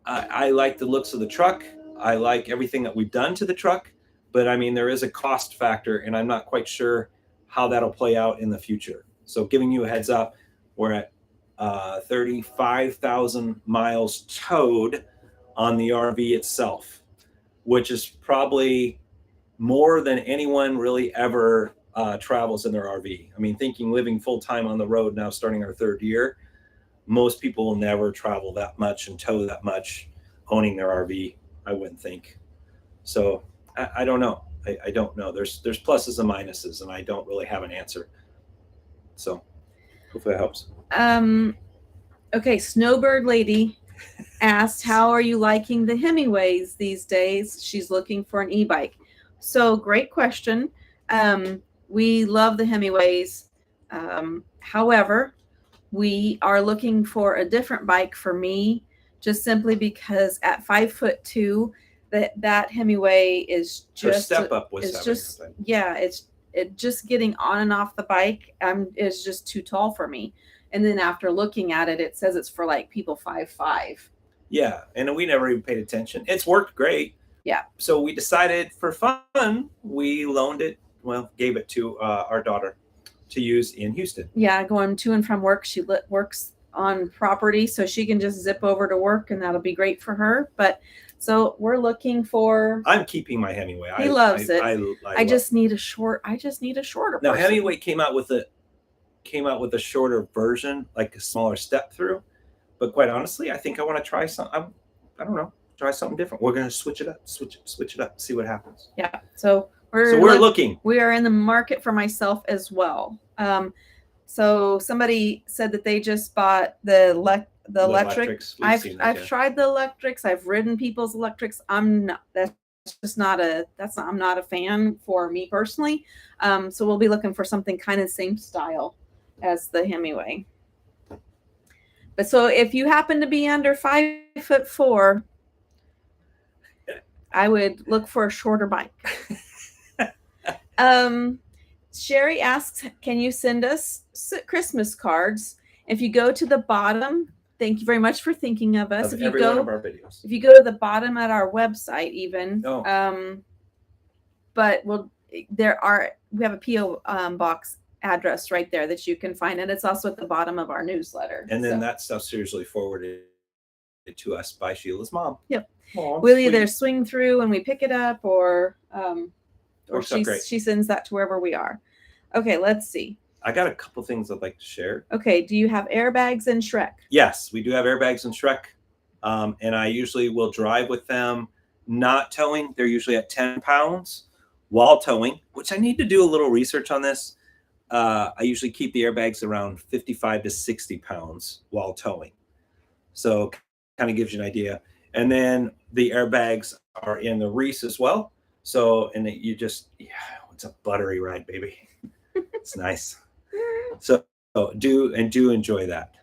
I like the looks of the truck. I like everything that we've done to the truck, but I mean, there is a cost factor, and I'm not quite sure how that'll play out in the future. So giving you a heads up, we're at 35,000 miles towed on the RV itself, which is probably more than anyone really ever travels in their RV. I mean, living full time on the road now, starting our 3rd year, most people will never travel that much and tow that much owning their RV, I wouldn't think. So I don't know. I don't know. There's pluses and minuses, and I don't really have an answer. So hopefully that helps. Okay, Snowbird Lady asked, how are you liking the Hemingways these days? She's looking for an e-bike. So great question. We love the Hemingways. However, we are looking for a different bike for me, just simply because at 5'2", that Hemingway is just her step up was just it just getting on and off the bike is just too tall for me. And then after looking at it, it says it's for like people 5'5". Yeah, and we never even paid attention. It's worked great. Yeah. So we decided for fun, we loaned it. Well, gave it to our daughter to use in Houston. Yeah, going to and from work. She works on property, so she can just zip over to work, and that'll be great for her. But so we're looking for. I'm keeping my Hemingway. He loves it. I just need a shorter. Now Hemingway came out with a shorter version, like a smaller step through. But quite honestly, I think I want to try some. I don't know, try something different. We're gonna switch it up, see what happens. Yeah. So we're looking. We are in the market for myself as well. So somebody said that they just bought the electric. I've tried the electrics. I've ridden people's electrics. I'm not a fan for me personally. So we'll be looking for something kind of same style as the Hemingway. But so if you happen to be under 5'4", I would look for a shorter bike. Sherry asks, can you send us Christmas cards? If you go to the bottom, thank you very much for thinking of us. Of every one of our videos. If you go to the bottom at our website, even, but we have a PO box address right there that you can find, and it's also at the bottom of our newsletter. And then that stuff's usually forwarded to us by Sheila's mom. Yep. Aww, we'll either swing through and we pick it up, or she sends that to wherever we are. Okay, let's see. I got a couple things I'd like to share. Okay, do you have airbags in Shrek? Yes, we do have airbags in Shrek, and I usually will drive with them, not towing. They're usually at 10 pounds while towing, which I need to do a little research on this. I usually keep the airbags around 55 to 60 pounds while towing. So kind of gives you an idea. And then the airbags are in the Reese as well. So, and it's a buttery ride, baby. It's nice. So do enjoy that.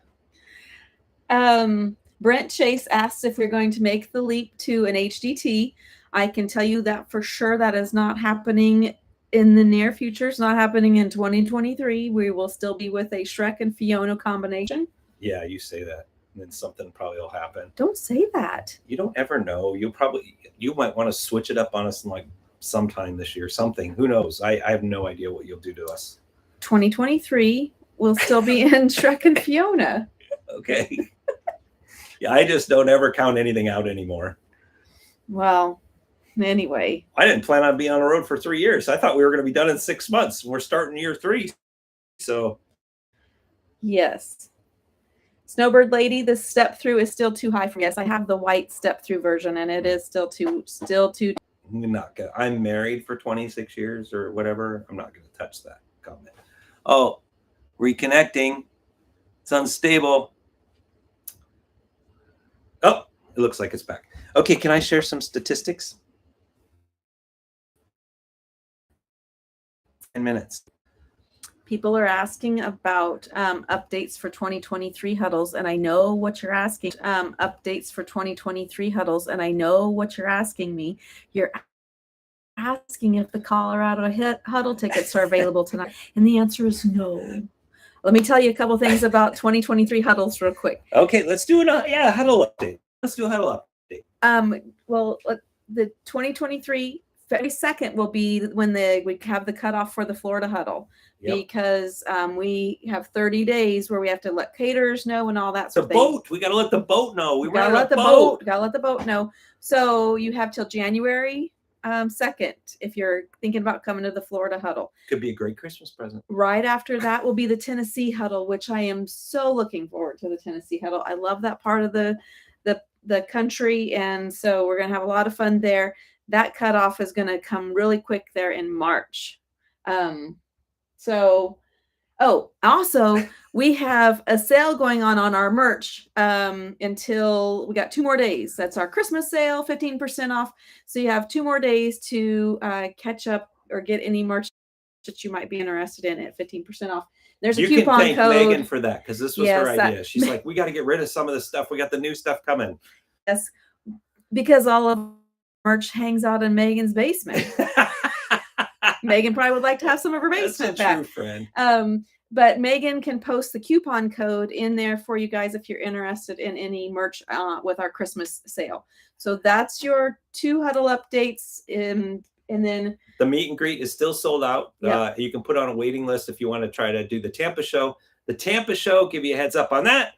Brent Chase asks if you're going to make the leap to an HDT. I can tell you that for sure that is not happening in the near future. It's not happening in 2023. We will still be with a Shrek and Fiona combination. Yeah, you say that, and then something probably will happen. Don't say that. You don't ever know. You might want to switch it up on us like sometime this year, something. Who knows? I have no idea what you'll do to us. 2023 will still be in Shrek and Fiona. Okay. Yeah, I just don't ever count anything out anymore. Well, anyway. I didn't plan on being on the road for 3 years. I thought we were going to be done in 6 months. We're starting year 3. So. Yes. Snowbird Lady, the step through is still too high for me. Yes, I have the white step through version, and it is still too. I'm married for 26 years or whatever. I'm not going to touch that comment. Oh, reconnecting. It's unstable. Oh, it looks like it's back. Okay, can I share some statistics? 10 minutes. People are asking about updates for 2023 huddles, and I know what you're asking. Updates for 2023 huddles, and I know what you're asking me. You're asking if the Colorado huddle tickets are available tonight, and the answer is no. Let me tell you a couple things about 2023 huddles real quick. Okay, let's do a huddle update. Let's do a huddle update. Well, the 2023 February 2nd will be when we have the cutoff for the Florida huddle, because we have 30 days where we have to let caterers know and all that sort of thing. Boat, we got to let the boat know. We gotta let the boat. Gotta let the boat know. So you have till January 2nd if you're thinking about coming to the Florida huddle. Could be a great Christmas present. Right after that will be the Tennessee huddle, which I am so looking forward to. The Tennessee huddle. I love that part of the country, and so we're gonna have a lot of fun there. That cutoff is going to come really quick there in March. Also, we have a sale going on our merch until we got 2 more days. That's our Christmas sale, 15% off. So you have 2 more days to catch up or get any merch that you might be interested in at 15% off. There's a coupon code. You can thank Megan for that, because this was her idea. She's like, we got to get rid of some of this stuff. We got the new stuff coming. Yes, because all of merch hangs out in Megan's basement. Megan probably would like to have some of her basement back. That's a true friend. But Megan can post the coupon code in there for you guys if you're interested in any merch with our Christmas sale. So that's your 2 huddle updates. And then the meet and greet is still sold out. Yep. You can put on a waiting list if you want to try to do the Tampa show. The Tampa show, give you a heads up on that.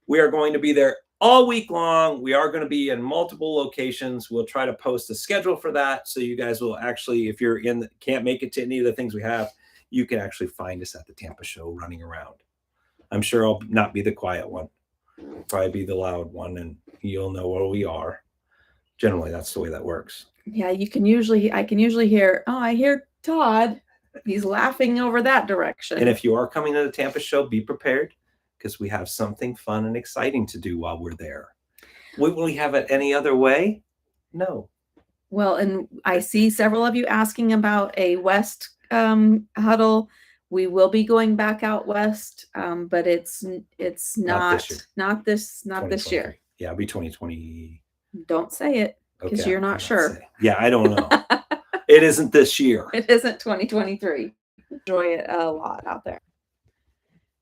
We are going to be there all week long. We are going to be in multiple locations. We'll try to post a schedule for that, so you guys will actually, if you're can't make it to any of the things we have, you can actually find us at the Tampa show running around. I'm sure I'll not be the quiet one. I'll probably be the loud one, and you'll know where we are. Generally, that's the way that works. Yeah, I can usually hear, I hear Todd. He's laughing over that direction. And if you are coming to the Tampa show, be prepared, because we have something fun and exciting to do while we're there. Will we have it any other way? No. Well, and I see several of you asking about a West huddle. We will be going back out West, but it's not this year. Yeah, it'll be 2020. Don't say it, because you're not sure. Yeah, I don't know. It isn't this year. It isn't 2023. Enjoy it a lot out there.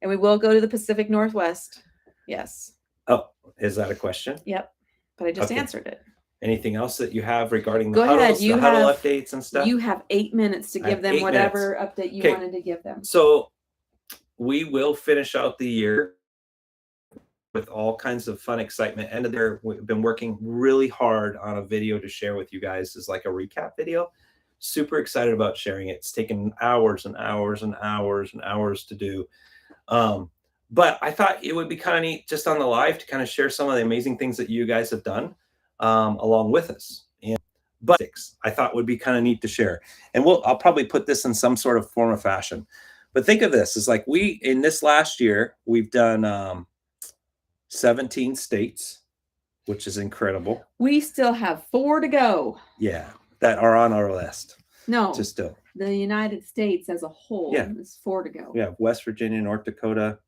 And we will go to the Pacific Northwest. Yes. Oh, is that a question? Yep. But I just answered it. Anything else that you have regarding the Go ahead. the huddle updates and stuff? You have 8 minutes to give them whatever update you wanted to give them. So we will finish out the year with all kinds of fun excitement. End of the year, we've been working really hard on a video to share with you guys. It's like a recap video. Super excited about sharing it. It's taken hours and hours and hours and hours to do. But I thought it would be kind of neat just on the live to kind of share some of the amazing things that you guys have done along with us. But I thought would be kind of neat to share. And I'll probably put this in some sort of form or fashion. But think of this, it's like in this last year, we've done 17 states, which is incredible. We still have 4 to go. Yeah, that are on our list. No, just still. The United States as a whole is 4 to go. Yeah, West Virginia, North Dakota.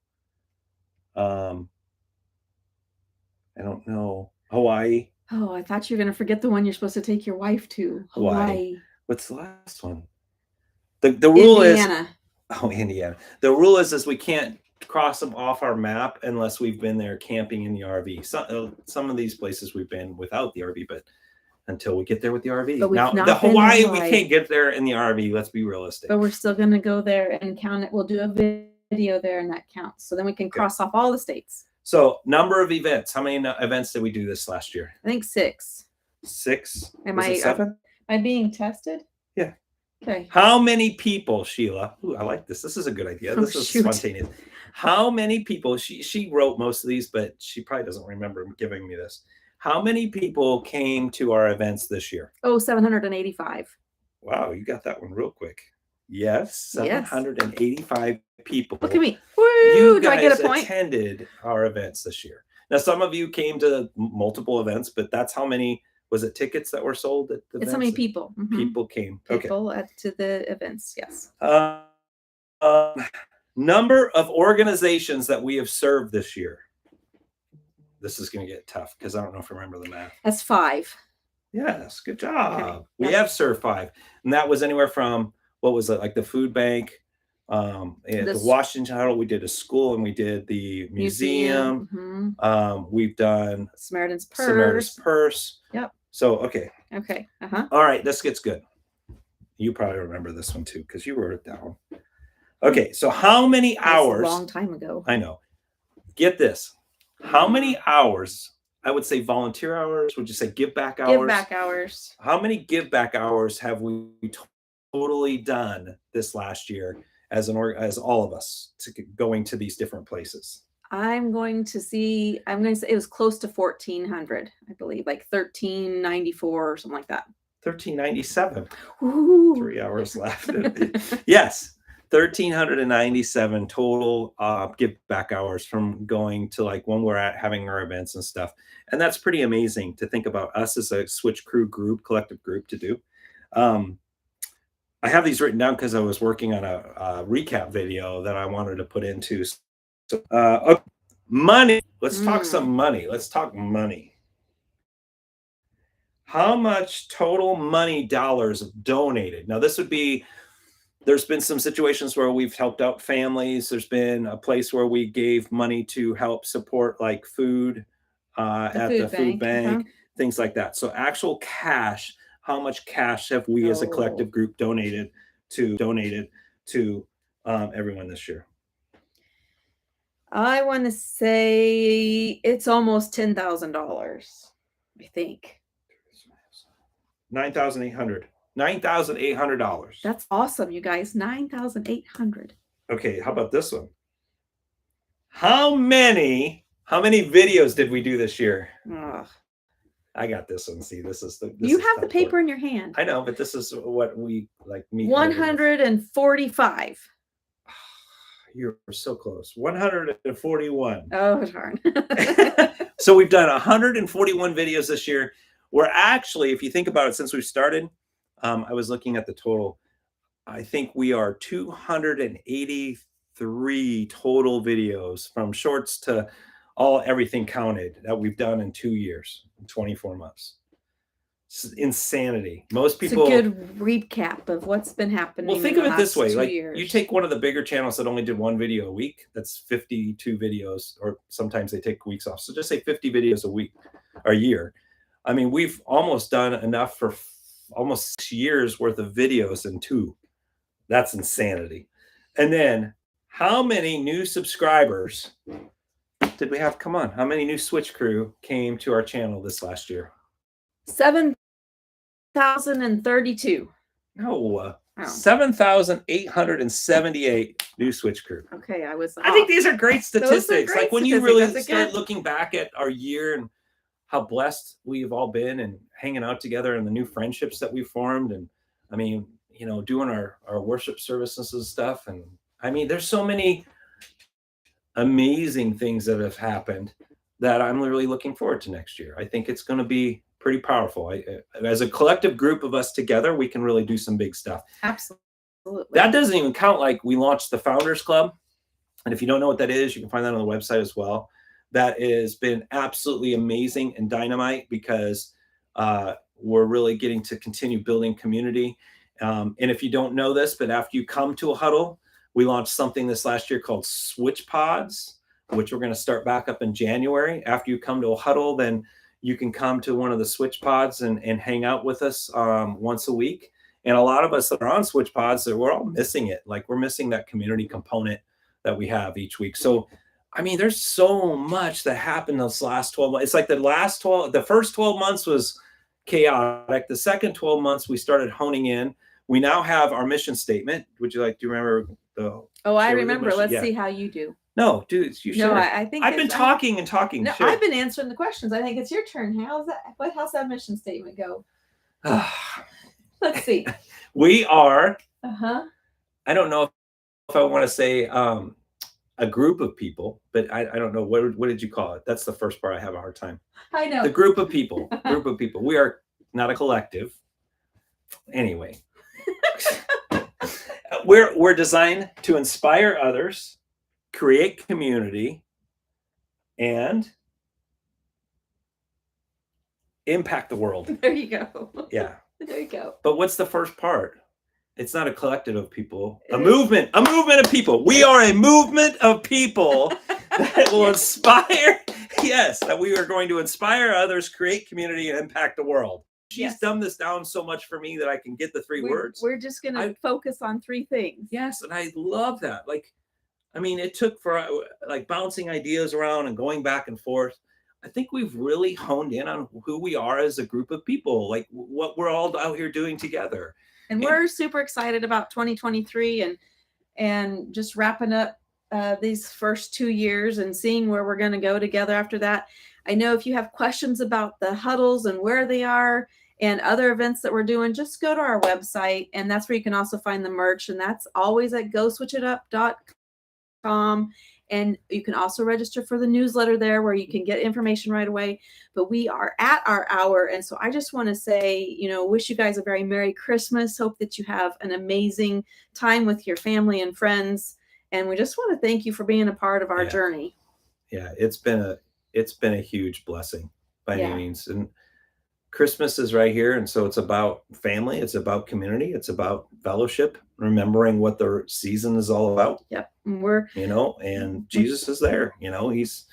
I don't know. Hawaii. Oh, I thought you were going to forget the one you're supposed to take your wife to. Hawaii. What's the last one? The rule Indiana. Indiana. The rule is we can't cross them off our map unless we've been there camping in the RV. Some of these places we've been without the RV, but until we get there with the RV. Now, the Hawaii, we can't get there in the RV. Let's be realistic. But we're still going to go there and count it. We'll do a video there, and that counts. So then we can cross off all the states. So, number of events. How many events did we do this last year? I think 6. 6? Am I 7? Am I being tested? Yeah. Okay. How many people, Sheila? Ooh, I like this. This is a good idea. This is spontaneous. How many people? She wrote most of these, but she probably doesn't remember giving me this. How many people came to our events this year? Oh, 785. Wow, you got that one real quick. Yes, 785 people. Look at me. Woo, you guys I get a point? Attended our events this year. Now, some of you came to multiple events, but that's how many, was it tickets that were sold at the events? It's how many people. People came. People to the events, yes. Number of organizations that we have served this year. This is going to get tough because I don't know if I remember the math. That's 5. Yes, good job. Okay. We have served 5. And that was anywhere from, what was it, like the food bank, the Washington Huddle, we did a school, and we did the museum. We've done Samaritan's Purse. Yep. So, okay. Okay. All right, this gets good. You probably remember this one too because you wrote it down. Okay, so how many hours? That's a long time ago. I know. Get this. How many hours? I would say volunteer hours. Would you say give back hours? Give back hours. How many give back hours have we totally done this last year as all of us going to these different places? I'm going to say it was close to 1,400, I believe, like 1,394 or something like that. 1,397. Ooh. 3 hours left. Yes. 1,397 total give back hours from going to like when we're at having our events and stuff. And that's pretty amazing to think about us as a Switch Crew group, collective group to do. I have these written down because I was working on a recap video that I wanted to put into. So, okay. Money. Let's talk some money. Let's talk money. How much total money dollars donated? Now, this would be, there's been some situations where we've helped out families. There's been a place where we gave money to help support like food at the food bank, things like that. So actual cash, how much cash have we as a collective group donated to everyone this year? I want to say it's almost $10,000, I think. $9,800. $9,800. That's awesome, you guys. $9,800. Okay, how about this one? How many videos did we do this year? Ugh. I got this one. See, this is you have the paper in your hand. I know, but this is what we like. 145. You're so close. 141. Oh, darn. So we've done 141 videos this year. We're actually, if you think about it, since we've started, I was looking at the total. I think we are 283 total videos, from shorts to everything counted, that we've done in 2 years, 24 months. It's insanity. Most people. It's a good recap of what's been happening. Well, think of it this way: like years. you take one of the bigger channels that only did 1 video a week. That's 52 videos, or sometimes they take weeks off. So just say 50 videos a week or a year. I mean, we've almost done enough for almost 6 years worth of videos in 2. That's insanity. And then how many new subscribers did we have? Come on. How many new Switch Crew came to our channel this last year? 7,032. No. 7,878 new Switch Crew. Okay, I think these are great statistics. Great like when you really start looking back at our year and how blessed we've all been, and hanging out together, and the new friendships that we formed. And I mean, you know, doing our worship services and stuff. And I mean, there's so many amazing things that have happened that I'm really looking forward to next year. I think it's going to be pretty powerful. As a collective group of us together, we can really do some big stuff. Absolutely. That doesn't even count. Like, we launched the Founders Club. And if you don't know what that is, you can find that on the website as well. That has been absolutely amazing and dynamite, because we're really getting to continue building community. And if you don't know this, but after you come to a huddle, we launched something this last year called Switch Pods, which we're going to start back up in January. After you come to a huddle, then you can come to one of the Switch Pods and hang out with us once a week. And a lot of us that are on Switch Pods, we're all missing it. Like, we're missing that community component that we have each week. So, I mean, there's so much that happened those last 12 months. It's like the first 12 months was chaotic. The second 12 months, we started honing in. We now have our mission statement. Do you remember the? Oh, I remember. Let's see how you do. No, dude, you should. No, I think I've been talking and talking. No, I've been answering the questions. I think it's your turn. How's that mission statement go? Let's see. We are. I don't know if I want to say a group of people, but I don't know. What did you call it? That's the first part I have a hard time. I know. The group of people. We are not a collective. Anyway. We're designed to inspire others, create community, and impact the world. There you go. Yeah. There you go. But what's the first part? It's not a collective of people, a movement of people. We are a movement of people that will inspire. Yes, that we are going to inspire others, create community, and impact the world. She's dumbed this down so much for me that I can get the three words. We're just going to focus on 3 things. Yes, and I love that. Like, I mean, it took for like bouncing ideas around and going back and forth. I think we've really honed in on who we are as a group of people, like what we're all out here doing together. And we're super excited about 2023 and just wrapping up these first 2 years and seeing where we're going to go together after that. I know if you have questions about the huddles and where they are and other events that we're doing, just go to our website, and that's where you can also find the merch, and that's always at gswitchitup.com. And you can also register for the newsletter there where you can get information right away. But we are at our hour. And so I just want to say, wish you guys a very Merry Christmas. Hope that you have an amazing time with your family and friends. And we just want to thank you for being a part of our journey. Yeah, it's been a huge blessing by any means. And Christmas is right here. And so it's about family. It's about community. It's about fellowship, remembering what the season is all about. Yep. And and Jesus is there, he's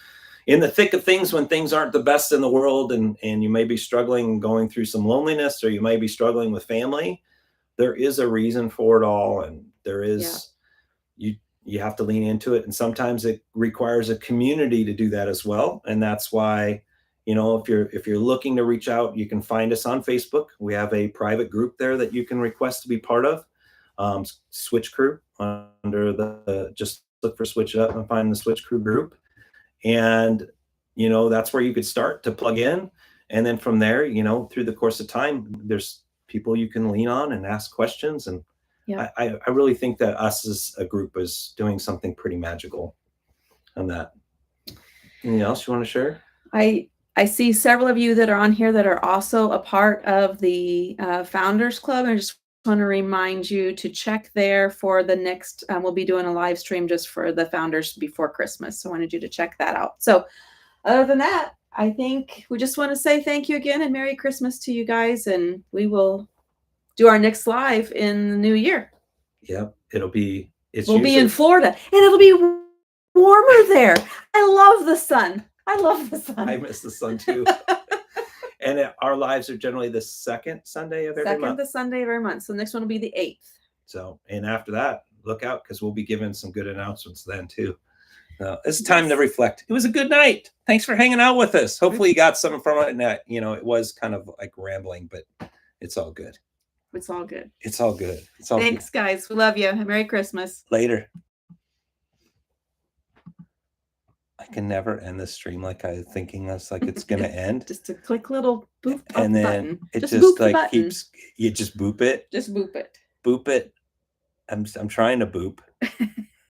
in the thick of things when things aren't the best in the world. And you may be struggling, going through some loneliness, or you may be struggling with family. There is a reason for it all. And there is, you have to lean into it. And sometimes it requires a community to do that as well. And that's why, if you're looking to reach out, you can find us on Facebook. We have a private group there that you can request to be part of. Switch Crew, under just look for Switch Up and find the Switch Crew group. And, that's where you could start to plug in. And then from there, through the course of time, there's people you can lean on and ask questions. And I really think that us as a group is doing something pretty magical on that. Anything else you want to share? I see several of you that are on here that are also a part of the Founders Club. And I just want to remind you to check there for the next, we'll be doing a live stream just for the founders before Christmas. So I wanted you to check that out. So other than that, I think we just want to say thank you again and Merry Christmas to you guys. And we will do our next live in the new year. Yep. We'll be in Florida, and it'll be warmer there. I love the sun. I miss the sun too. And our lives are generally the second Sunday of every month. The Sunday of every month. So the next one will be the 8th. So, and after that, look out, because we'll be giving some good announcements then too. It's time to reflect. It was a good night. Thanks for hanging out with us. Hopefully you got something from it. And that, it was kind of like rambling, but it's all good. It's all good. It's all good. Thanks, guys. We love you. Merry Christmas. Later. I can never end this stream like I thinking that's like it's gonna end. Just a quick little boop, and then button. It just like keeps. You just boop it. Just boop it. Boop it. I'm trying to boop.